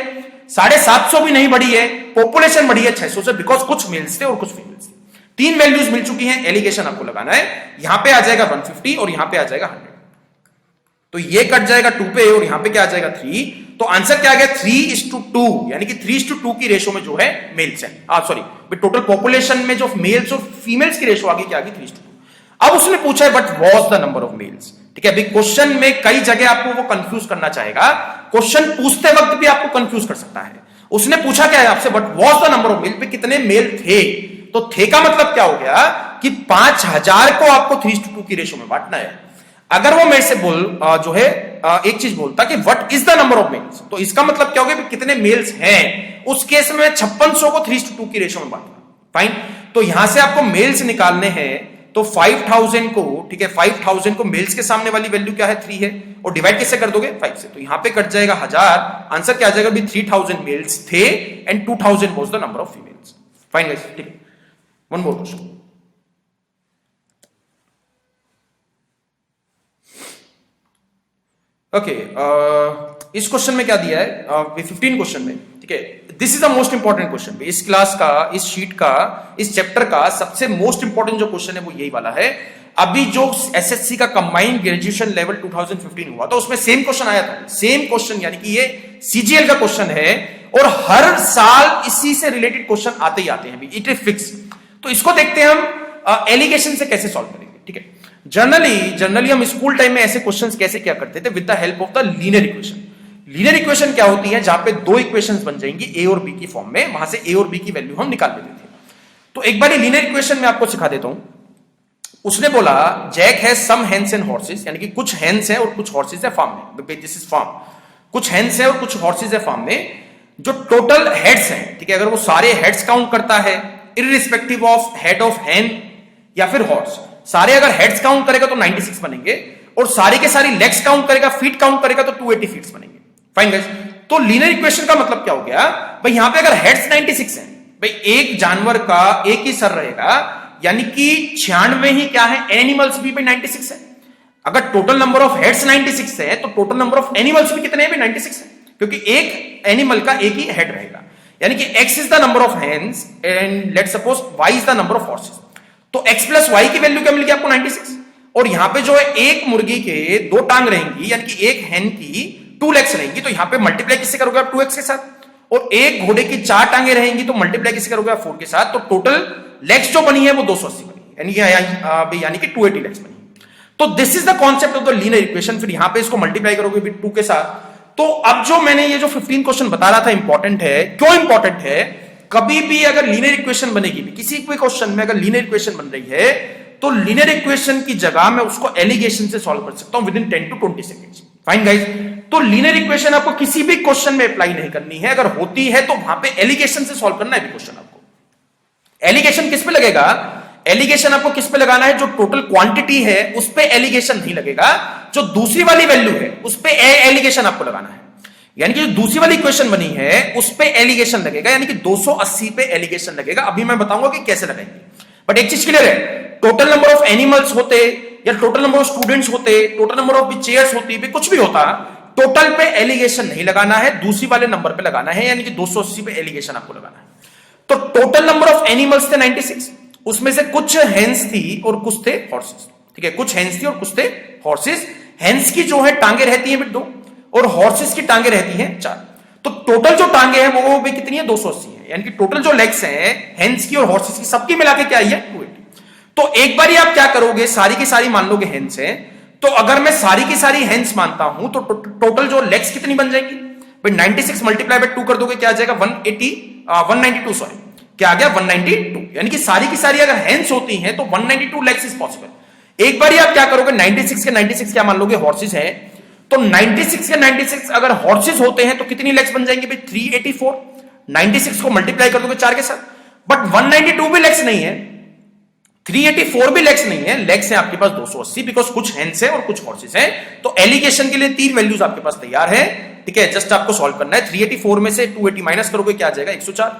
750 भी नहीं बढ़ी है, पॉपुलेशन बढ़ी है 600 से, बिकॉज कुछ मेल्स थे और कुछ फीमेल्स थे। 3 वैल्यूज मिल चुकी हैं, एलिगेशन आपको लगाना है। यहां पे आ जाएगा 150 और यहां पे आ जाएगा 100, तो ये कट जाएगा 2 पे और यहां पे क्या आ जाएगा 3, तो आंसर क्या आ गया 3:2, यानी कि 3:2 की रेशो में जो है मेल्स है, सॉरी टोटल पॉपुलेशन में जो मेल्स और फीमेल्स की रेशो आ गई क्या आ गई 3:2। अब उसने पूछा है but was the number of males, ठीक है। अभी क्वेश्चन में कई जगह आपको वो कंफ्यूज करना चाहेगा, क्वेश्चन पूछते वक्त भी आपको कंफ्यूज कर सकता है। उसने पूछा क्या है आपसे, but was the number of male, पे कितने मेल थे, तो थे का मतलब क्या हो गया कि 5000 को आपको 3:2 की रेशो में बांटना है। अगर वो मेरे से जो है एक चीज बोलता कि what is the number of males, तो इसका मतलब क्या हो गया कितने मेल्स हैं, उस केस में 5600 को 3:2 की रेशो में बांटना। फाइन, तो यहां से आपको मेल्स निकालने हैं, तो 5000 को, ठीक है, 5000 को मेल्स के सामने वाली वैल्यू क्या है 3 है, और डिवाइड किससे कर दोगे 5 से, तो यहां पे कट जाएगा 1000, आंसर क्या आ जाएगा भी 3000 मेल्स थे and 2000 was the number of females. Fine guys, ठीक है। वन मोर क्वेश्चन, ओके, इस क्वेश्चन में क्या दिया है 15 क्वेश्चन में, ठीक है। This is the most important question, इस क्लास का, इस शीट का, इस चैप्टर का सबसे मोस्ट इंपॉर्टेंट जो क्वेश्चन है वो यही वाला है। अभी जो एसएससी का कंबाइंड ग्रेजुएशन लेवल 2015 हुआ था उसमें सेम क्वेश्चन आया था, सेम क्वेश्चन, यानी कि ये सीजीएल का क्वेश्चन है और हर साल इसी से रिलेटेड क्वेश्चन आते ही आते हैं, इट इज फिक्स। तो इसको देखते हैं हम एलिगेशन से कैसे सॉल्व करेंगे, ठीक है। जनरली हम स्कूल टाइम में ऐसे क्वेश्चंस कैसे क्या करते थे, with the help of the linear equation. Linear equation क्या होती है, जहां पे दो इक्वेशंस बन जाएंगी ए और बी की फॉर्म में, वहां से ए और बी की वैल्यू हम निकाल देते थे। तो एक बार लीनियर इक्वेशन में आपको सिखा देता हूं। उसने बोला जैक है सम हेन्स एंड हॉर्सेस, यानी कि कुछ हेन्स है और कुछ हॉर्सेस है फार्म में, दिस इज फार्म, कुछ हेन्स है और कुछ हॉर्सेस है फार्म में, जो टोटल हेड्स हैं, ठीक है, अगर वो सारे हेड्स काउंट करता है इररिस्पेक्टिव ऑफ हेड ऑफ हैन या फिर हॉर्स, सारे अगर हेड्स काउंट करेगा तो 96 बनेंगे, और सारी के सारी लेग्स काउंट करेगा, फीट काउंट करेगा तो 280 फीट्स बनेंगे। फाइन गाइस, तो लीनियर इक्वेशन का मतलब क्या हो गया भाई, यहां पे अगर हेड्स 96 हैं, भाई एक जानवर का एक ही सर रहेगा, यानी कि 96 ही क्या है, एनिमल्स भी भाई 96 है। अगर टोटल नंबर ऑफ हेड्स 96 है तो टोटल नंबर ऑफ एनिमल्स भी कितने हैं, 96 है, क्योंकि एक एनिमल का एक ही हेड रहेगा, यानी कि x is the number of hands and let's suppose y is the number of horses. तो x प्लस वाई की वैल्यू क्या मिल गई आपको 96, और यहां पे जो है एक मुर्गी के 2 टांग रहेंगी, यानी कि एक हैन की 2 लेग्स रहेंगी, तो यहां पे मल्टीप्लाई किससे करोगे आप 2x के साथ, और एक घोड़े की 4 टांगे रहेंगी तो मल्टीप्लाई किससे करोगे आप 4 के साथ, तो टोटल लेग्स जो बनी है वो 280 बनी, यानी कि 280 लेग्स बनी। तो this is the concept of the linear equation. फिर यहां पे इसको मल्टीप्लाई करोगे विद 2 के साथ। तो अब जो मैंने ये जो 15 क्वेश्चन बता रहा था इंपॉर्टेंट है, क्यों इंपॉर्टेंट है, कभी भी अगर लीनियर इक्वेशन बनेगी, किसी भी क्वेश्चन में अगर लीनियर इक्वेशन बन रही है तो लीनियर इक्वेशन की जगह मैं उसको एलिगेशन से सॉल्व कर सकता हूं with in 10 to 20 seconds. Fine guys, तो लीनियर इक्वेशन आपको किसी भी क्वेश्चन में अप्लाई नहीं करनी है, अगर होती है तो वहां पे एलिगेशन से सॉल्व करना है क्वेश्चन। आपको एलिगेशन किस पे लगेगा, एलिगेशन आपको किस पे लगाना है, जो टोटल क्वांटिटी है उस पे एलिगेशन नहीं लगेगा, जो दूसरी वाली वैल्यू है उस पे एलिगेशन आपको लगाना है, यानी कि जो दूसरी वाली इक्वेशन बनी है उस पे एलिगेशन लगेगा, यानी कि 280 पे एलिगेशन लगेगा। अभी मैं बताऊंगा कि कैसे लगाएंगे, बट एक चीज क्लियर है, टोटल नंबर ऑफ एनिमल्स होते या टोटल नंबर ऑफ स्टूडेंट्स होते, टोटल नंबर ऑफ चेयर्स होती, कुछ भी होता, टोटल पे एलिगेशन नहीं लगाना है, दूसरी वाले नंबर पे लगाना है, यानी कि 280 पे एलिगेशन आपको लगाना है। तो टोटल नंबर ऑफ एनिमल्स थे 96, उसमें से कुछ हेन्स थी और कुछ थे हॉर्सेस, ठीक है, कुछ हेन्स थी और कुछ थे हॉर्सेस। हेन्स की जो है टांगे रहती है 2 और हॉर्सेस की टांगे रहती हैं 4, तो टोटल जो टांगे हैं वो भी कितनी है 280 है, यानी कि टोटल जो लेग्स हैं हेन्स की और हॉर्सेस की सबकी मिला के क्या आई है 280। तो एक बार आप क्या करोगे, सारी की सारी मान लोगे हेन्स है, तो अगर मैं सारी की सारी हेन्स मानता हूं तो टोटल जो लेग्स कितनी बन जाएंगी भाई, 96 मल्टीप्लाई बाय 2 कर दोगे क्या आ जाएगा 192, सॉरी क्या आ गया 192, यानी कि सारी की सारी अगर हेन्स होती हैं तो 192 लेग्स इज पॉसिबल। एक बार आप क्या करोगे 96 के 96 क्या मान लोगे हॉर्सेस है, तो 96 के 96 अगर हॉर्सेस होते हैं तो कितनी लेग्स बन जाएंगे भाई 384, 96 को मल्टीप्लाई कर दोगे 4 के साथ, बट 192 भी लेग्स नहीं है, 384 भी लेग्स नहीं है, लेग्स है आपके पास 280, बिकॉज कुछ हेन्स है और कुछ हॉर्सेस है। तो एलिगेशन के लिए 3 वैल्यूज आपके पास तैयार है, ठीक है, जस्ट आपको सॉल्व करना है। 384 में से 280 माइनस करोगे क्या आ जाएगा 104,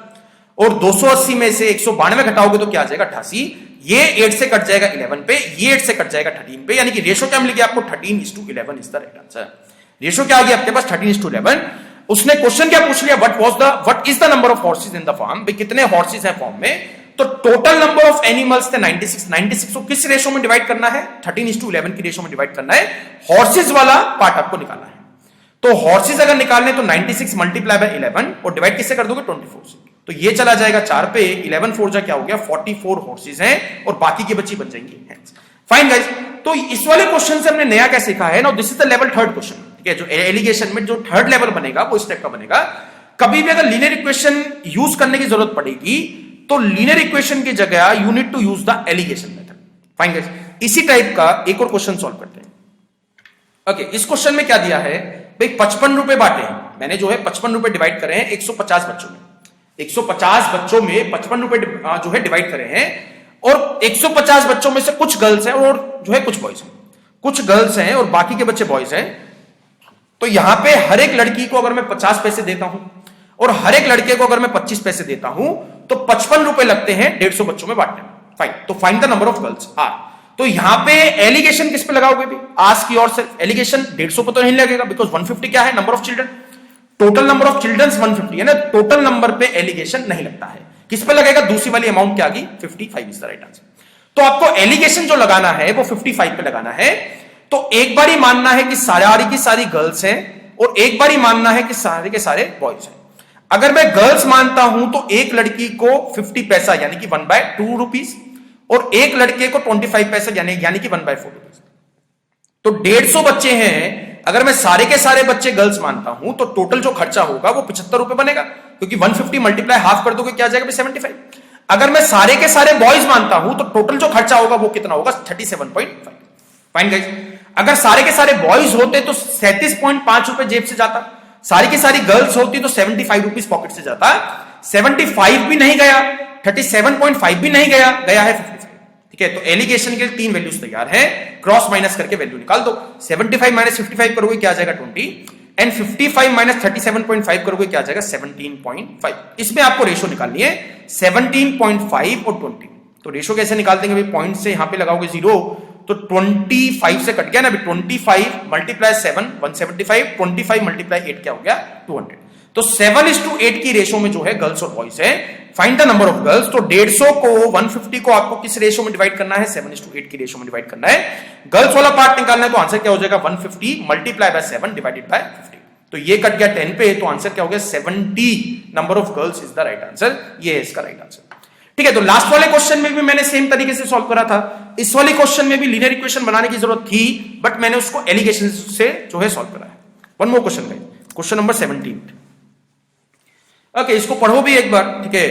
और 280 में से 192 घटाओगे तो क्या आ जाएगा 88, ये 8 से कट जाएगा 11 पे, ये 8 से कट जाएगा 13 पे, यानी कि रेशो क्या मिल गया आपको 13:11 is the right answer. Ratio क्या आ गया आपके पास 13:11। उसने क्वेश्चन क्या पूछ लिया, what is the number of horses in the farm, भाई कितने हॉर्सेस हैं फॉर्म में, तो टोटल नंबर ऑफ एनिमल्स थे 96 को किस रेशो में डिवाइड करना है 13:11 की रेशो में डिवाइड करना है, हॉर्सेस वाला पार्ट आपको निकालना है। तो हॉर्सेस अगर निकालने तो 96 मल्टीप्लाई बाय 11 और डिवाइड किससे कर दोगे 24 से, तो ये चला जाएगा 4 पे, 11 4 जा क्या हो गया 44 हॉर्सेस हैं और बाकी की बची बन जाएंगी हैंड्स। फाइन गाइस, तो इस वाले क्वेश्चन से हमने नया क्या सीखा है ना, this is the level third question, ठीक है। जो एलिगेशन में जो थर्ड लेवल बनेगा वो इस टाइप का बनेगा। कभी भी अगर लीनियर इक्वेशन यूज करने की जरूरत पड़ेगी तो लीनियर इक्वेशन की जगह you need to use the alligation method. Fine guys, इसी टाइप का एक और क्वेश्चन सॉल्व करते हैं। ओके, इस क्वेश्चन में क्या दिया है भाई, 55 रुपए बांटे हैं, मैंने जो है 55 रुपए डिवाइड करे हैं 150 बच्चों में, 150 बच्चों में 55 रुपए जो है डिवाइड करे हैं, और 150 बच्चों में से कुछ गर्ल्स हैं और जो है कुछ बॉयज हैं, कुछ गर्ल्स हैं और बाकी के बच्चे बॉयज हैं। तो यहां पे हर एक लड़की को अगर मैं 50 पैसे देता हूं और हर एक लड़के को अगर मैं 25 पैसे देता हूं तो 55 रुपए लगते हैं 150 बच्चों में बांटने में। फाइन, तो find the number of girls are. तो यहां पे एलिगेशन किस पे लगाओगे भी, आस्क योरसेल्फ। एलिगेशन 150 पे तो नहीं लगेगा बिकॉज 150 क्या है, number of children, total number of children 150 है ना, टोटल नंबर पे एलिगेशन नहीं लगता है। किस पे लगेगा, दूसरी वाली अमाउंट क्या आ गई 55 इज द राइट आंसर। तो आपको एलिगेशन जो लगाना है वो 55 पे लगाना है। तो एक बार ही मानना है कि सारी की सारी गर्ल्स हैं और एक बार ही मानना है कि सारे के सारे बॉयज हैं। अगर मैं गर्ल्स मानता हूं तो एक लड़की को 50 पैसा यानी कि 1/2 रुपीज और एक लड़के को 25 पैसा यानी कि 1/4 रुपीज। तो 150 बच्चे हैं, अगर मैं सारे के सारे बच्चे गर्ल्स मानता हूं तो टोटल जो खर्चा होगा वो 75 रुपए बनेगा, क्योंकि 150 मल्टीप्लाई हाफ कर दोगे क्या आ जाएगा 75। अगर मैं सारे के सारे बॉयज मानता हूं तो टोटल जो खर्चा होगा वो कितना होगा 37.5। फाइन गाइस, अगर सारे के सारे बॉयज होते तो 37.5 रुपए जेब से जाता, सारी की सारी गर्ल्स होती तो 75 रुपीज पॉकेट से जाता। 75 भी नहीं गया, 37.5 भी नहीं गया, गया है 55। ठीक है, तो एलिगेशन के 3 वैल्यूज तैयार है, क्रॉस माइनस करके वैल्यू निकाल दो। 75 माइनस 55 करोगे क्या आ जाएगा 20 एंड 55 माइनस 37.5 करोगे क्या आ जाएगा 17.5। इसमें आपको रेशो निकालनी है 17.5 और 20। तो रेशो कैसे निकाल देंगे भाई, पॉइंट से यहां पे लगाओगे 0 तो 25 से कट गया ना, 25 मल्टीप्लाई 7 175, 25 मल्टीप्लाई 8 क्या हो गया 200। तो 7:8 की रेशो में जो है गर्ल्स और बॉयज है। Find the number of girls, तो 150 को 150 को आपको किस रेशो में डिवाइड करना है 7:8 की रेशो में डिवाइड करना है। गर्ल्स वाला पार्ट निकालना है तो आंसर क्या हो जाएगा 150 मल्टीप्लाई बाय 7 डिवाइडेड बाय 50। तो ये कट गया 10 पे, तो आंसर क्या हो गया 70 number of girls is the right answer. ये है इसका राइट आंसर। ठीक है, तो लास्ट वाले क्वेश्चन में भी मैंने सेम तरीके से सॉल्व करा था। इस वाले क्वेश्चन में भी लीनियर इक्वेशन बनाने की जरूरत थी, बट मैंने उसको एलिगेशन से जो है सॉल्व करा है। वन मोर क्वेश्चन है, क्वेश्चन नंबर 17। ओके, इसको पढ़ो भी एक बार। ठीक है,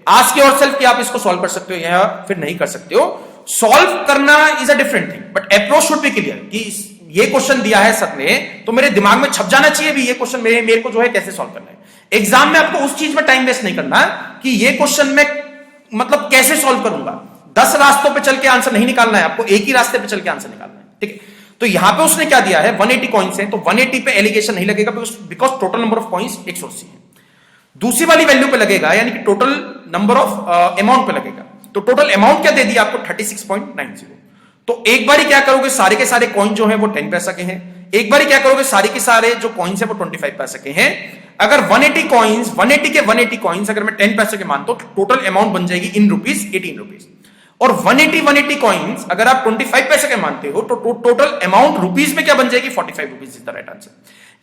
आस्क योरसेल्फ कि आप इसको सॉल्व कर सकते हो या फिर नहीं कर सकते हो। सॉल्व करना is a different thing, but approach should be clear कि ये क्वेश्चन दिया है सर ने तो मेरे दिमाग में छप जाना चाहिए भी ये क्वेश्चन मेरे को जो है कैसे सॉल्व करना है। एग्जाम में आपको उस चीज में टाइम वेस्ट नहीं करना कि ये क्वेश्चन में मतलब कैसे सॉल्व करूंगा। 10 रास्तों पे चल के आंसर नहीं निकालना है, आपको एक ही रास्ते पे चल के आंसर निकालना है। ठीक है, तो यहां पे उसने क्या दिया है 180 कॉइन्स है, तो 180 पे एलिगेशन नहीं लगेगा because total number of coins 180 है। दूसरी वाली वैल्यू पे लगेगा यानी कि टोटल नंबर ऑफ अमाउंट पे लगेगा। तो टोटल अमाउंट क्या दे दिया आपको 36.90। तो एक बार क्या करोगे, सारे के सारे कॉइन जो है वो 10 पैसा के हैं। एक बार क्या करोगे, सारे के सारे जो कॉइन्स है वो 25 पैसा के हैं। अगर 180 कॉइन्स 180 कॉइन्स अगर मैं 10 पैसे के मानता हूं तो टोटल अमाउंट बन जाएगी इन रुपीज 18 रुपीज। और 180 कॉइन्स अगर आप 25 पैसे के मानते हो तो टोटल अमाउंट रुपीज में क्या बन जाएगी 45 rupees is the right answer.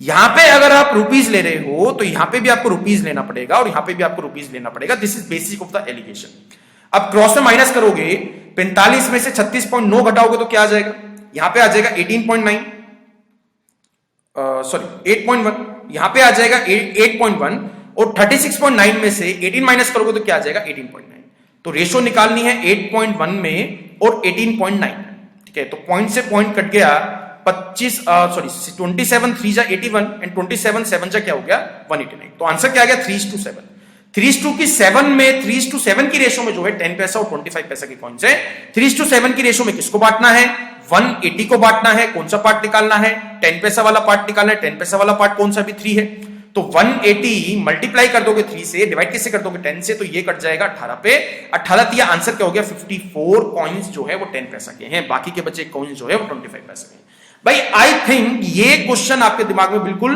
यहां पे अगर आप रुपीज ले रहे हो तो यहां पे भी आपको रुपीज लेना पड़ेगा और यहां पे भी आपको रुपीज लेना पड़ेगा। This is basic of the alligation. अब क्रॉस में माइनस करोगे, 45 में से 36.9 घटाओगे तो क्या आ जाएगा, यहां पे आ जाएगा 18.9 सॉरी 8.1, यहां पे आ जाएगा 8.1 और 36.9 में से 18 माइनस करोगे तो क्या आ जाएगा 18.9। तो रेशो निकालनी है 8.1 में और 18.9। ठीक है, तो पॉइंट से पॉइंट कट गया 27 3 जा 81 एंड 27 7 जा क्या हो गया 189। तो आंसर क्या आ गया 3:7। 3:2 की 7 में 3:7 की रेशो में जो है 10 पैसा और 25 पैसा के कॉइन्स है। 3:7 की रेशो में किसको बांटना है 180 को बांटना है। कौन सा पार्ट निकालना है 10 पैसा वाला पार्ट निकालना है। 10 पैसा वाला पार्ट कौन सा भी 3 है। तो 180 मल्टीप्लाई कर दोगे 3 से, डिवाइड किससे कर दोगे 10 से, तो ये कट जाएगा 18 पे। 18 दिया आंसर क्या हो गया 54 कॉइन्स जो है वो 10 पैसा के हैं, बाकी के बचे कॉइन्स जो है वो 25 पैसा के हैं। भाई आई थिंक ये क्वेश्चन आपके दिमाग में बिल्कुल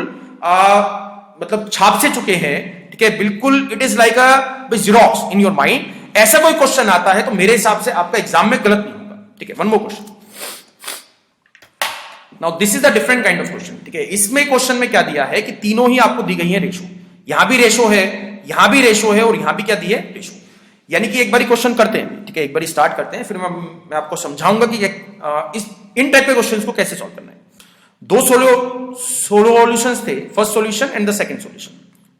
मतलब छाप से चुके हैं। ठीक है, बिल्कुल it is like a xerox in your mind. ऐसा कोई क्वेश्चन आता है तो मेरे हिसाब से आपका एग्जाम में गलत नहीं होगा। ठीक है, one more question. Now this is the different kind of question, ठीक है। इसमें क्वेश्चन में क्या दिया है कि तीनों ही आपको दी गई है रेशो, यहां भी रेशो है, यहां भी रेशो है और यहां भी क्या दी है, रेशो। यानी कि एक बारी क्वेश्चन करते हैं, ठीक है, एक बारी स्टार्ट करते हैं, फिर मैं आपको समझाऊंगा कि इन टाइप के क्वेश्चंस को कैसे सॉल्व करना है। दो सॉल्यूशंस थे, first solution and the second solution,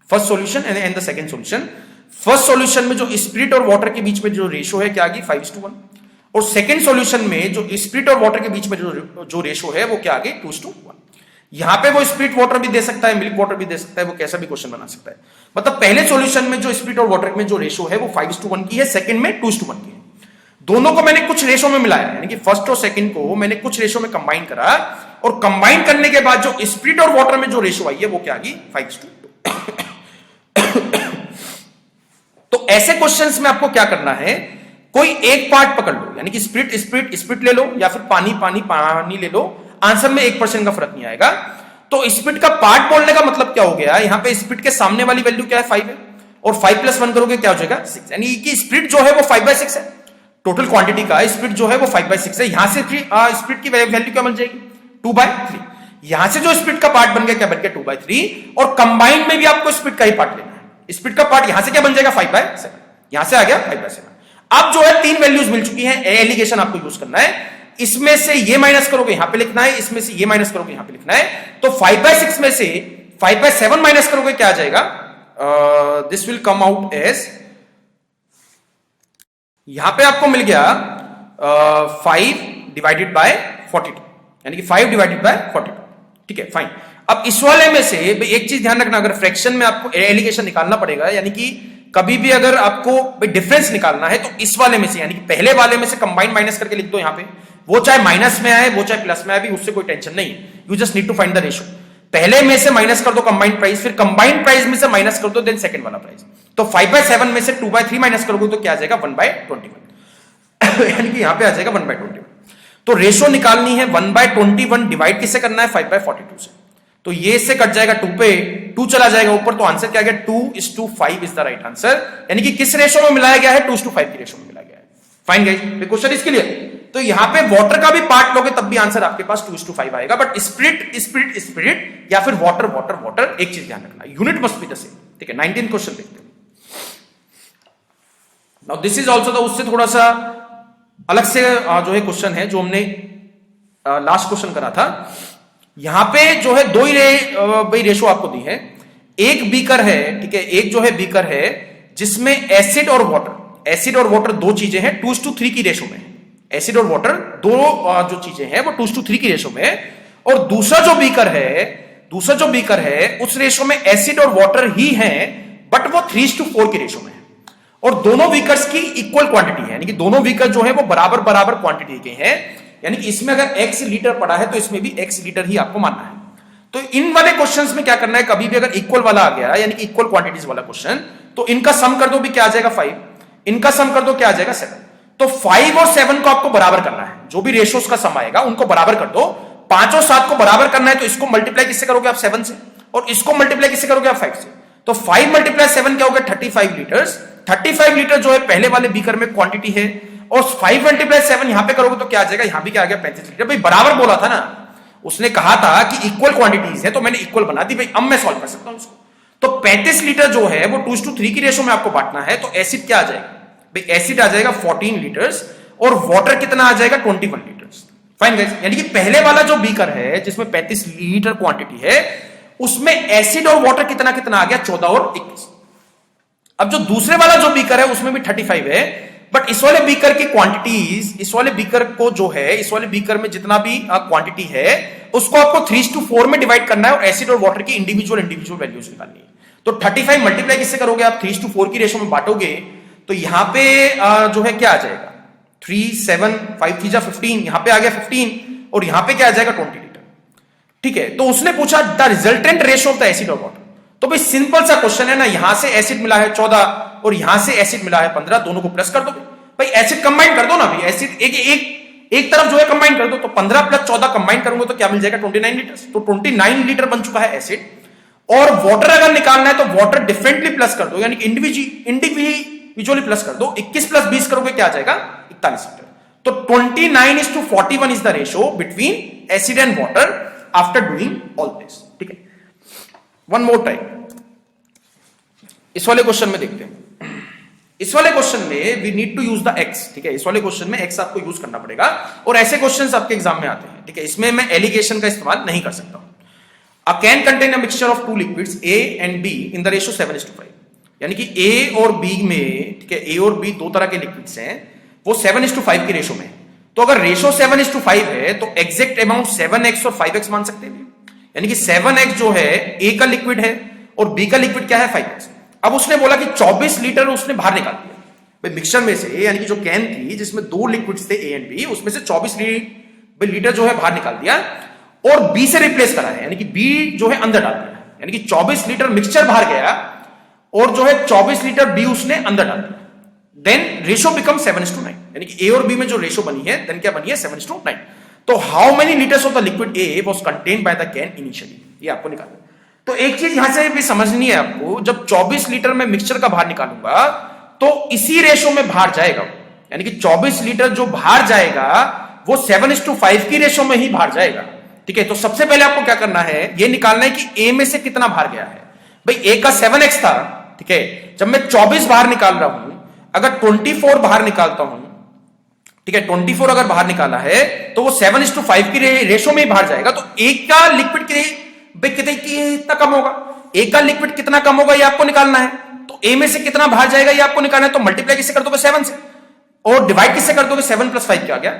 first solution and the second solution. First solution में जो स्पिरिट और वाटर के बीच में जो रेशो है क्या आ गई, 5:1, और सेकंड सॉल्यूशन में जो स्पिरिट और वाटर के बीच में जो रेशो है वो क्या आ गई, 2:1। यहां पे वो स्पिरिट वाटर भी दे सकता है, मिल्क वाटर भी दे सकता है, वो कैसा भी क्वेश्चन बना सकता है। मतलब पहले सॉल्यूशन में जो स्पिरिट और वाटर में जो रेशो है वो 5:1 की है, सेकंड में 2:1 की है। दोनों को मैंने कुछ रेशो में मिलाया, यानी कि फर्स्ट और सेकंड को मैंने कुछ रेशो में कंबाइन करा, और कंबाइन करने के बाद जो स्पिरिट और वाटर में जो रेशो आई है वो क्या आ गई, 5:2। तो ऐसे क्वेश्चंस में आपको क्या करना है, कोई एक पार्ट पकड़ लो, यानी कि स्पिरिट ले लो या फिर पानी ले लो, आंसर में 1% का फर्क नहीं आएगा। तो स्पिरिट का पार्ट बोलने का मतलब क्या हो गया, यहां पे स्पिरिट के सामने वाली वैल्यू क्या है, 5 है, और 5 + 1 करोगे क्या हो जाएगा, 6। यानी कि स्पिरिट जो है वो 5/6 है, टोटल क्वांटिटी का स्पिरिट जो है वो 5/6 है। यहां से स्पिरिट की वैल्यू क्या मिल जाएगी, 2/3। यहां से जो स्पिरिट का पार्ट बन गया क्या बन गया, 2/3, और कंबाइंड में भी आपको स्पिरिट का ही पार्ट लेना है। स्पिरिट का पार्ट यहां से क्या बन जाएगा, 5/7, यहां से आ गया 5/7। अब जो है 3 वैल्यूज मिल चुकी हैं, एलिगेशन आपको यूज करना है। इसमें से ये माइनस करोगे यहां पे लिखना है, इसमें से ये माइनस करोगे यहां पे लिखना है। तो 5/6 में से 5/7 माइनस करोगे क्या आ जाएगा, this will come out as, यहां पे आपको मिल गया 5/42, यानी कि 5/42, ठीक है, फाइन। अब इस वाले में से एक चीज ध्यान रखना, अगर फ्रैक्शन में आपको एलिगेशन निकालना पड़ेगा, यानी कि कभी भी अगर आपको डिफरेंस निकालना है तो इस वाले में से, यानी कि पहले वाले में से कंबाइन माइनस करके लिख दो यहां पे, वो चाहे माइनस में आए वो चाहे प्लस में आए भी उससे कोई टेंशन नहीं है, you just need to find the ratio. पहले में से माइनस कर दो कंबाइंड प्राइस, फिर कंबाइंड प्राइस में से माइनस कर दो देन सेकंड वाला प्राइस। तो 5/7 में से 2/3 माइनस करोगे तो क्या आ जाएगा, 1/21, यानी कि यहां पे आ जाएगा 1/21। तो रेशो निकालनी है 1/21, डिवाइड किससे करना है, 5/42 से। तो ये इससे कट जाएगा, 2 पे 2 चला जाएगा ऊपर, तो आंसर क्या आ गया, 2:5 इज द राइट आंसर। यानी कि किस रेशो में मिलाया गया है, 2:5 की रेशो में मिलाया गया है। फाइन गाइस, क्वेश्चन इसके लिए तो यहां पे वाटर का भी पार्ट लोगे तब भी आंसर आपके पास 2:5 आएगा, बट स्पिरिट या फिर वाटर, एक चीज ध्यान रखना, unit must be the same, ठीक है। 19th क्वेश्चन देखते हैं। नाउ दिस इज ऑल्सो उससे थोड़ा सा अलग से जो है क्वेश्चन है, जो हमने लास्ट क्वेश्चन करा था। यहां पे जो है दो ही रेशो आपको दी है, एक बीकर है, ठीक है, एक जो है बीकर है जिसमें एसिड और वाटर दो चीजें हैं, 2:3 की रेशो में। एसिड और वाटर दो जो चीजें हैं वो 2:3 की रेशो में, और दूसरा जो बीकर है उस रेशो में एसिड और वाटर ही है, बट वो 3:4 की रेशो में है, और दोनों बीकर्स की इक्वल क्वांटिटी है, यानी कि दोनों बीकर जो है वो बराबर क्वांटिटी के हैं। यानी कि इसमें अगर x लीटर पड़ा है तो इसमें भी x लीटर ही आपको मानना है। तो इन वाले क्वेश्चंस में क्या करना है, कभी भी अगर इक्वल वाला आ गया, यानी कि इक्वल क्वांटिटीज वाला क्वेश्चन, तो इनका सम कर दो भी क्या आ जाएगा, 5, इनका सम कर दो क्या आ जाएगा, 7। तो 5 और 7 को आपको बराबर करना है, जो भी रेशोस का सम आएगा उनको बराबर कर दो। 5 और 7 को बराबर करना है तो इसको मल्टीप्लाई किससे करोगे आप, 7 से, और इसको मल्टीप्लाई किससे करोगे आप, 5 से। तो 5 × 7 क्या होगा, 35 लीटर। 35 लीटर जो है पहले वाले बीकर में क्वांटिटी है, और 5 × 7 यहां पे करोगे तो क्या आ जाएगा, यहां भी क्या आ गया, 35 लीटर। भाई बराबर बोला था ना, उसने कहा था कि इक्वल क्वांटिटीज है, तो मैंने इक्वल बना दी भाई, अब मैं सॉल्व कर सकता हूं इसको। तो 35 लीटर जो है वो 2:3 की रेशो में आपको बांटना है, तो एसिड क्या आ जाएगा भाई, एसिड आ जाएगा 14 लीटर्स, और वाटर कितना आ जाएगा, 21 लीटर्स। फाइन गाइस, यानी कि पहले वाला जो बीकर है जिसमें 35 लीटर क्वांटिटी है, उसमें एसिड और वाटर कितना कितना आ गया, 14 और 21। अब जो दूसरे वाला जो बीकर है उसमें भी 35 है, बट इस वाले बीकर की क्वांटिटीज, इस वाले बीकर को जो है, इस वाले बीकर में जितना भी क्वांटिटी है उसको आपको 3:4 में डिवाइड करना है, और एसिड और वाटर की इंडिविजुअल वैल्यूज निकालनी है। तो 35 मल्टीप्लाई किससे करोगे आप, 3:4 की रेशो में बांटोगे, तो यहां पे जो है क्या आ जाएगा, 3 7 5 3 15, यहां पे आ गया 15, और यहां पे क्या आ जाएगा, 20 लीटर, ठीक है। तो उसने पूछा the resultant ratio of the acid और वाटर। तो भाई सिंपल सा क्वेश्चन है ना, यहां से एसिड मिला है 14 और यहां से एसिड मिला है 15, दोनों को प्लस कर दो भाई, एसिड कंबाइन कर दो ना भाई, एसिड एक तरफ जो है कंबाइन कर दो, तो 15 + 14 कंबाइन करूंगे तो क्या मिल जाएगा, 29 लीटर। तो 29 लीटर बन चुका है एसिड। और वाटर अगर निकालना है तो वाटर डिफरेंटली प्लस कर दो, यानी इंडिविजुअली प्लस कर दो। 21 + 20 करोगे क्या आ जाएगा, 41 लीटर। तो 29:41 is the ratio between acid and water after doing all this. ठीक है, वन मोर टाइम इस वाले क्वेश्चन में देखते हैं। इस वाले क्वेश्चन में we need to use the X. ठीक है, इस वाले क्वेश्चन में एक्स आपको यूज करना पड़ेगा और ऐसे क्वेश्चंस आपके एग्जाम में आते हैं। ठीक है, इसमें मैं एलिगेशन का इस्तेमाल नहीं कर सकता हूं। A can contain a mixture of two liquids A and B in the ratio 7:5, यानी कि ए और बी में, ठीक है, ए और बी दो तरह के लिक्विड्स हैं, वो 7:5 की रेशो में। तो अगर रेशो 7:5 है तो एग्जैक्ट अमाउंट 7x और 5x मान सकते हैं, यानी कि 7x जो है ए का लिक्विड है और बी का लिक्विड क्या है 5x। अब उसने बोला कि 24 लीटर उसने बाहर निकाल दिया भाई मिक्सचर में से, यानी कि जो कैन थी जिसमें दो लिक्विड्स थे ए एंड बी, उसमें से 24 लीटर जो है बाहर निकाल दिया और बी से रिप्लेस करा है, यानी कि बी जो है अंदर डाल दिया, यानी कि 24 लीटर मिक्सचर बाहर गया और जो है 24 लीटर बी उसने अंदर डाल दिया। देन रेशो बिकम 7:9, यानी कि ए और बी में जो रेशो बनी है देन क्या बनी है 7:9। तो how many litres of the liquid A was contained by the can initially, ये आपको निकालना है। तो एक चीज यहां से भी समझनी है आपको, जब 24 लीटर में मिक्सचर का बाहर निकालूंगा तो इसी रेशो में बाहर जाएगा, यानी कि 24 लीटर जो बाहर जाएगा वो 7:5 की रेशो में ही बाहर जाएगा। ठीक है, तो सबसे पहले आपको क्या करना है, ये निकालना है कि ए में से कितना बाहर गया है। भाई ए का 7x था, ठीक है, जब मैं 24 बाहर निकाल रहा हूं, अगर 24 बाहर निकालता हूं, ठीक है, 24 अगर बाहर निकाला है तो वो 7:5 की रेशो में ही बाहर जाएगा। तो ए का लिक्विड कितना कम होगा, ए का लिक्विड कितना कम होगा ये आपको निकालना है। तो ए में से कितना बाहर जाएगा ये आपको निकालना है। तो मल्टीप्लाई किससे कर दोगे 7 से और डिवाइड किससे कर दोगे 7 + 5 क्या आ गया,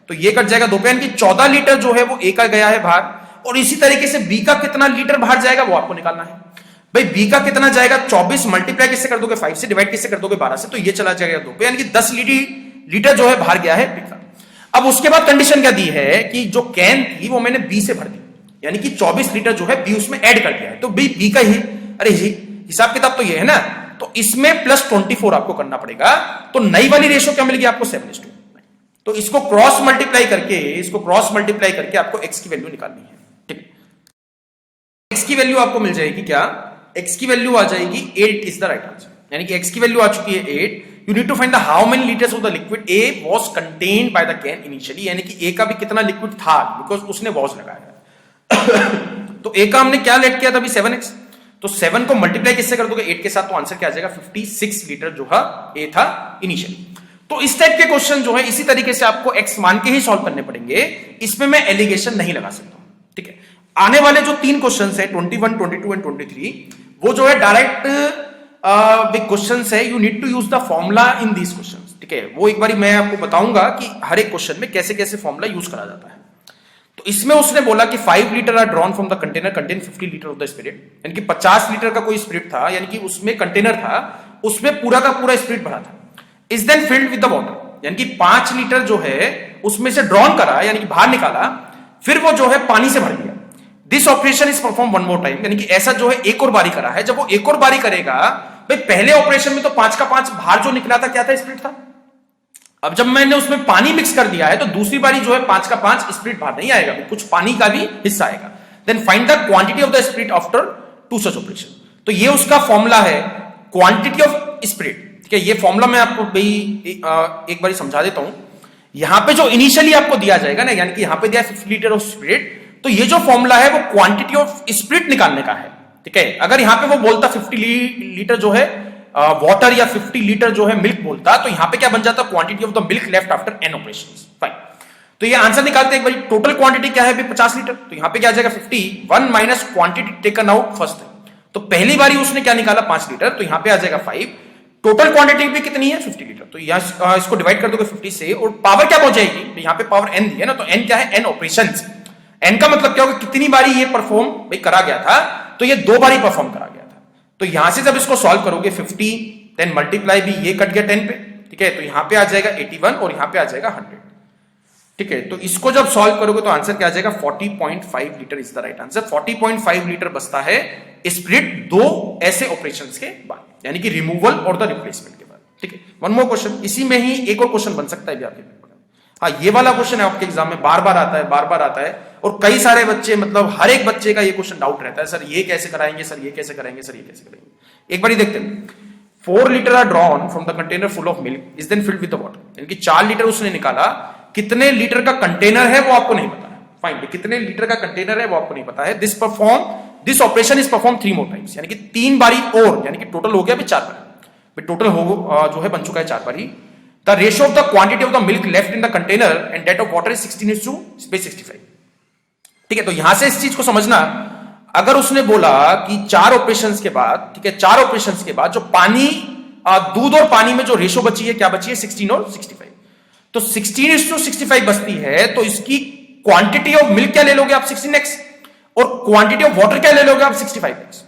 तो ये कट जाएगा 2 पे, यानी कि 14 लीटर जो है वो ए का गया है बाहर। और इसी तरीके से बी का कितना लीटर बाहर जाएगा वो आपको निकालना है। भाई बी का कितना जाएगा 24 मल्टीप्लाई किससे कर दोगे 5 से, डिवाइड किससे कर दोगे 12 से, तो ये चला जाएगा 2 पे, यानी कि 10 लीटर जो है बाहर गया है बी का। अब उसके बाद कंडीशन क्या दी है कि जो कैन थी वो मैंने बी से भर दी, यानी कि 24 लीटर जो है बी उसमें ऐड कर दिया है, तो बी का ही, अरे जी हिसाब किताब तो ये है ना, तो इसमें +24 आपको करना पड़ेगा। तो नई वाली रेशो क्या मिलेगी आपको 7:9। तो इसको क्रॉस मल्टीप्लाई करके आपको x की वैल्यू निकालनी है। ठीक है, x की वैल्यू आपको मिल जाएगी क्या, x की वैल्यू आ जाएगी 8 इज द राइट आंसर, यानी कि x की वैल्यू आ चुकी है 8। You need to find the how many litres of the liquid A was contained by the can initially, यानी कि A का भी कितना लिक्विड था, बिकॉज उसने वॉज लगाया तो A का हमने क्या लेट किया था अभी 7x, तो 7 को मल्टीप्लाई किससे कर दोगे 8 के साथ, तो आंसर क्या आ जाएगा 56 लीटर जो है A था इनिशियली। तो इस टाइप के क्वेश्चन जो है इसी तरीके से आपको x मान के ही सॉल्व करने पड़ेंगे, इसमें मैं एलिगेशन नहीं लगा सकता। ठीक है, आने वाले जो 3 क्वेश्चंस है 21, 22 एंड 23, वो जो है डायरेक्ट क्वेश्चंस है। You need to use the formula in these questions. ठीक है, वो एक बार मैं आपको बताऊंगा कि हर एक क्वेश्चन में कैसे कैसे फॉर्मूला यूज करा जाता है। तो इसमें उसने बोला कि 5 litre are drawn from the container contain 50 litre of the spirit, यानी कि 50 लीटर का कोई स्पिरिट था, यानी कि उसमें कंटेनर था, उसमें पूरा का पूरा स्पिरिट भरा था। Is then filled with the water, यानी कि 5 लीटर जो है उसमें से ड्रॉन करा, यानी कि बाहर निकाला, फिर वो जो है पानी से भर दिया। This operation is perform one more time, यानी कि ऐसा जो है एक और बारी करा है। जब वो एक और बारी करेगा, भाई पहले ऑपरेशन में तो 5 का 5 बाहर जो निकला था क्या था, स्पिरिट था। अब जब मैंने उसमें पानी मिक्स कर दिया है तो दूसरी बारी जो है 5 का 5 स्पिरिट बाहर नहीं आएगा, कुछ पानी का भी हिस्सा आएगा। Then find the quantity of the spirit after 2 such operation. तो ये उसका फॉर्मूला है क्वांटिटी ऑफ स्पिरिट। ठीक है, ये फॉर्मूला मैं आपको एक बार समझा देता हूं। यहां पे जो इनिशियली आपको दिया जाएगा ना, यानी कि यहां पे दिया 50 लीटर ऑफ स्पिरिट, तो ये जो फॉर्मूला है वो क्वांटिटी ऑफ स्पिरिट निकालने का है। ठीक है, अगर यहां पे वो बोलता 50 लीटर जो है वाटर या 50 लीटर जो है मिल्क बोलता, तो यहां पे क्या बन जाता, quantity of the milk left after n operations. Fine, तो ये आंसर निकालते हैं एक बार। टोटल क्वांटिटी क्या है 50 लीटर, तो यहां पे क्या आ जाएगा 51 minus quantity taken out first है। तो पहली बारी उसने क्या निकाला 5 लीटर, तो यहां पे आ जाएगा 5। टोटल क्वांटिटी भी कितनी है 50 लीटर, तो यहां इसको डिवाइड कर दोगे 50 से, और पावर क्या पहुंच जाएगी, तो यहां पे पावर n दी है ना, तो n क्या है n ऑपरेशंस। n का मतलब क्या होगा, कितनी बारी ये परफॉर्म भाई करा गया था, तो ये 2 बारी परफॉर्म करा गया था। तो यहां से जब इसको सॉल्व करोगे 50, देन मल्टीप्लाई भी ये कट गया 10 पे। ठीक है, तो यहां पे आ जाएगा 81 और यहां पे आ जाएगा 100। ठीक है, तो इसको जब सॉल्व करोगे तो आंसर क्या आ जाएगा 40.5 litre is the right answer. 40.5 litre बचता है स्पिरिट 2 ऐसे ऑपरेशंस के बाद, यानी कि रिमूवल और द रिप्लेसमेंट के बाद। ठीक है, वन मोर क्वेश्चन, इसी में ही एक और क्वेश्चन बन सकता है भी आपके पेपर में। हाँ, ये वाला क्वेश्चन है आपके एग्जाम में बार बार आता है, और कई सारे बच्चे, मतलब हर एक बच्चे का ये क्वेश्चन डाउट रहता है, सर ये कैसे कराएंगे, सर ये कैसे कराएंगे, सर ये कैसे कराएंगे। एक बार देखते हैं। 4 litre are drawn from the container full of milk is then filled with the water, यानी कि 4 लीटर उसने निकाला, कितने लीटर का कंटेनर है वो आपको नहीं पता है, फाइन, कितने लीटर का कंटेनर है वो आपको नहीं पता है। This operation is perform 3 more times, यानी कि 3 बारी और, यानी कि टोटल हो गया अभी 4 बारी, टोटल हो जो है बन चुका है 4 बारी। The ratio of the quantity of the milk left in the container and that of water is 16:65। ठीक है, तो यहां से इस चीज को समझना, अगर उसने बोला कि 4 ऑपरेशंस के बाद, ठीक है, 4 ऑपरेशंस के बाद जो पानी, दूध और पानी में जो रेशियो बची है, क्या बची है, 16 और 65, तो 16:65 बचती है, तो इसकी क्वांटिटी ऑफ मिल्क क्या ले लोगे आप, 16x, और क्वांटिटी ऑफ वाटर क्या ले लोगे आप, 65x।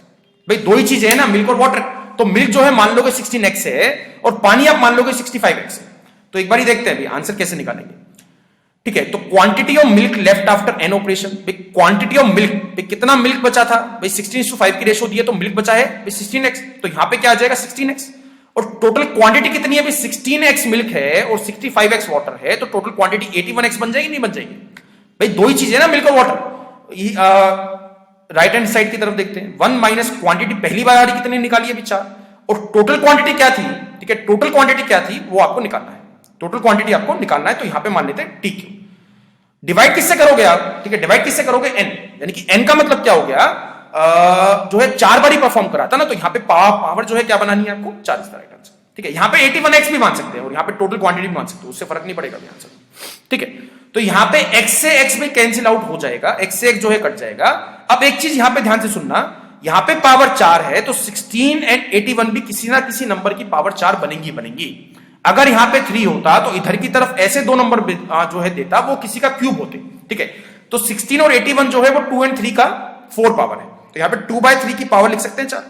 भाई दो ही चीजें है ना, मिल्क और वाटर, तो मिल्क जो है मान लोगे 16x है और पानी आप मान लोगे 65x है। तो एक बार ही देखते हैं अभी आंसर कैसे निकालेंगे। ठीक है, तो quantity of milk left after an operation, quantity of milk, कितना मिल्क बचा था भाई, 16:5 की रेशियो दी है तो मिल्क बचा है भाई 16x, तो यहां पे क्या आ जाएगा 16x, और टोटल क्वांटिटी कितनी है भाई, 16x मिल्क है और 65x वाटर है, तो टोटल क्वांटिटी 81x बन जाएगी, नहीं बन जाएगी भाई, दो ही चीज है ना, मिल्क और वाटर। राइट हैंड साइड की तरफ देखते हैं, 1 माइनस क्वांटिटी पहली बार कितनी निकाली है, 4, और टोटल क्वांटिटी क्या थी, ठीक है, टोटल क्वांटिटी क्या थी वो आपको निकालना है, टोटल क्वांटिटी आपको निकालना है, तो यहां पे मान लेते हैं TQ। डिवाइड किससे करोगे आप, ठीक है, डिवाइड किससे करोगे, n, यानी कि n का मतलब क्या हो गया, जो है 4 बार ही परफॉर्म करा था ना, तो यहां पे पावर जो है क्या बनानी है आपको, 4 इस तरह का। ठीक है, यहां पे 81x भी मान सकते हैं और यहां पे टोटल क्वांटिटी भी मान सकते हो, उससे फर्क नहीं पड़ेगा आंसर। ठीक है, तो यहां पे x से x में कैंसिल आउट हो जाएगा, x से x जो है कट जाएगा। अब एक चीज यहां पे ध्यान से सुनना, यहां पे पावर 4 है, तो 16 एंड 81 भी किसी ना किसी नंबर की पावर 4 बनेंगी। अगर यहां पे 3 होता तो इधर की तरफ ऐसे 2 नंबर जो है देता, वो किसी का क्यूब होते। ठीक है, तो 16 और 81 जो है वो 2 and 3 का 4 पावर है, तो यहां पे 2/3 की पावर लिख सकते हैं 4,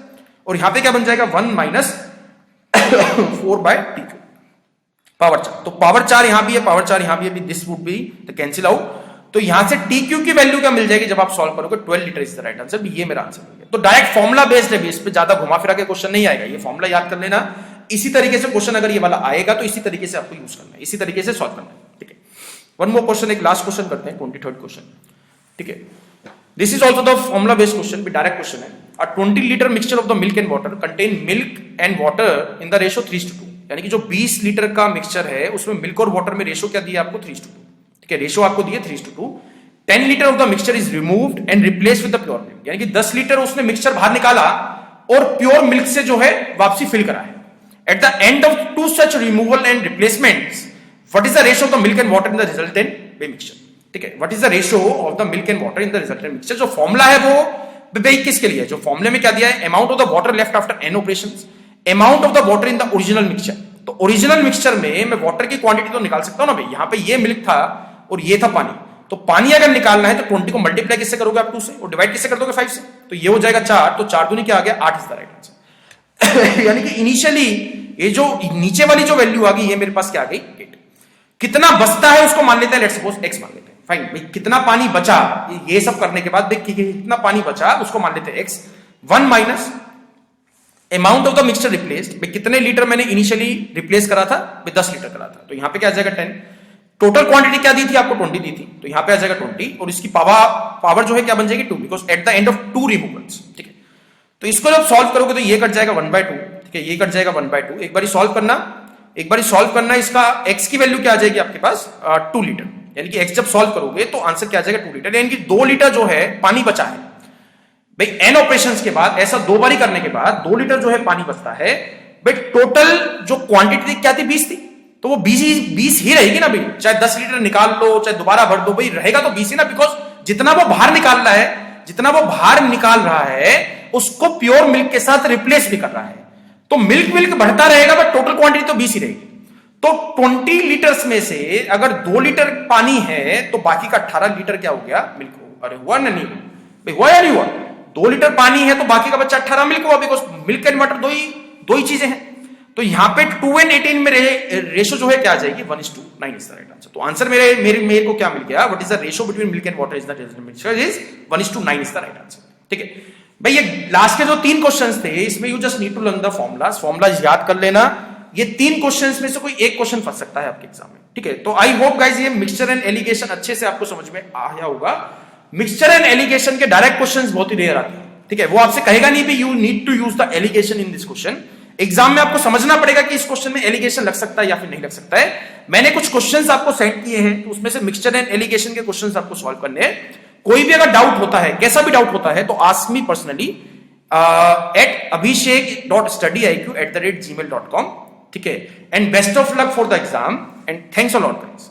और यहां पे क्या बन जाएगा 1 माइनस 4/3 पावर 4, तो पावर 4 यहां भी है, पावर 4 यहां भी है, this would be the cancel out. तो यहां से TQ की वैल्यू क्या मिल जाएगी जब आप सॉल्व करोगे, 12 litre is the right answer. ये मेरा आंसर हो गया। तो डायरेक्ट फॉर्मुला बेस्ड है, इस पे ज्यादा घुमा फिरा के क्वेश्चन नहीं आएगा, ये फॉर्मुला याद कर लेना। इसी तरीके से क्वेश्चन अगर ये वाला आएगा तो इसी तरीके से आपको यूज करना है, इसी तरीके से सॉल्व करना है। ठीक है, वन मोर क्वेश्चन, एक लास्ट क्वेश्चन करते हैं, 23rd क्वेश्चन। ठीक है, this is also the formula based question, direct question है। A 20 litre mixture of the milk and water contain milk and water in the ratio 3:2, यानी कि जो 20 litre का मिक्सचर है उसमें मिल्क और वाटर में रेशियो क्या दिया आपको, 3:2। ठीक है, रेशियो आपको दिए 3:2। 10 litre of the mixture is removed and replaced with the pure milk, यानी कि 10 लीटर उसने मिक्सचर बाहर निकाला और प्योर मिल्क से जो है वापसी फिल करा है। At the end of 2 such removal and replacements, what is the ratio of the milk and water in the resultant mixture? ठीक है, what is the ratio of the milk and water in the resultant mixture? जो formula है वो भाई किसके लिए, जो फॉर्मूले में क्या दिया है, amount of the water left after n operations, amount of the water in the original mixture. तो ओरिजिनल मिक्सचर में मैं वाटर की क्वांटिटी तो निकाल सकता हूं ना भाई, यहां पे ये मिल्क था और ये था पानी, तो पानी अगर निकालना है तो 20 को मल्टीप्लाई किससे करोगे आप, 2 से, और डिवाइड किससे कर दोगे 5 से, तो ये हो जाएगा 4, तो 4 दूनी क्या आ गया 8 इज द राइट आंसर। यानी कि इनिशियली ये जो नीचे वाली जो वैल्यू आ गई ये मेरे पास क्या आ गई 8। कितना बचता है उसको मान लेते हैं, लेट्स सपोज x मान लेते हैं, फाइन भाई कितना पानी बचा, ये सब करने के बाद देखिए कितना पानी बचा उसको मान लेते हैं x। 1 minus amount of the mixture replaced, भाई कितने लीटर मैंने इनिशियली रिप्लेस करा था, भाई 10 लीटर करा था, तो यहां पे क्या आ जाएगा 10। टोटल क्वांटिटी क्या दी थी आपको, 20 दी थी, तो यहां पे आ जाएगा 20, और इसकी पावर जो है क्या बन जाएगी 2, because at the end of 2 removals. ठीक है, तो इसको जब सॉल्व करोगे तो ये कट जाएगा 1/2, ठीक है, ये कट जाएगा 1/2। एक बार सॉल्व करना, इसका x की वैल्यू क्या आ जाएगी आपके पास 2 लीटर, यानी कि x जब सॉल्व करोगे तो आंसर क्या आ जाएगा 2 लीटर, यानी कि 2 लीटर जो है पानी बचा है भाई n ऑपरेशंस के बाद, ऐसा 2 बारी करने के बाद 2 लीटर जो है पानी बचता है भाई। टोटल जो क्वांटिटी क्या थी 20 थी, तो वो 20 ही रहेगी ना भाई, चाहे 10 लीटर निकाल लो चाहे दोबारा भर दो भाई, रहेगा तो 20 ही ना, बिकॉज जितना वो बाहर निकाल रहा है उसको प्योर मिल्क के साथ रिप्लेस भी कर रहा है, तो मिल्क बढ़ता रहेगा बट टोटल क्वांटिटी तो 20 ही रहेगी। तो 20 लीटर्स में से अगर 2 लीटर पानी है तो बाकी का 18 लीटर क्या हो गया, मिल्क हो। अरे हुआ ना, नहीं भाई, हुआ या नहीं हुआ, 2 लीटर पानी है तो बाकी का बच्चा 18 मिल्क हुआ, बिकॉज मिल्क एंड वाटर दो ही चीजें हैं। तो यहां पे 2 and 18 में रेशो जो है क्या आ जाएगी 1:9 इज द राइट आंसर। तो आंसर मेरे को क्या मिल गया, what is the ratio between milk and water is the mixture is 1:9 is the right answer. ठीक है भाई, ये लास्ट के जो 3 क्वेश्चंस थे इसमें you just need to learn the formulas याद कर लेना। ये 3 क्वेश्चंस में से कोई एक क्वेश्चन फंस सकता है आपके एग्जाम में। ठीक है, तो आई होप गाइस ये मिक्सचर एंड एलिगेशन अच्छे से आपको समझ में आया होगा। मिक्सचर एंड एलिगेशन के डायरेक्ट क्वेश्चंस बहुत ही रेयर आते हैं। ठीक है, वो आपसे कहेगा नहीं भी you need to use the alligation in this question, exam में आपको समझना पड़ेगा कि इस क्वेश्चन में एलिगेशन लग सकता है या फिर नहीं लग सकता है। मैंने कुछ क्वेश्चंस आपको सेंड किए हैं, तो उसमें से मिक्सचर एंड एलिगेशन के क्वेश्चंस आपको सॉल्व करने हैं। कोई भी अगर डाउट होता है, कैसा भी डाउट होता है, तो ask me personally eight abhishek.studyiq@gmail.com। ठीक है, and best of luck for the exam and thanks a lot guys.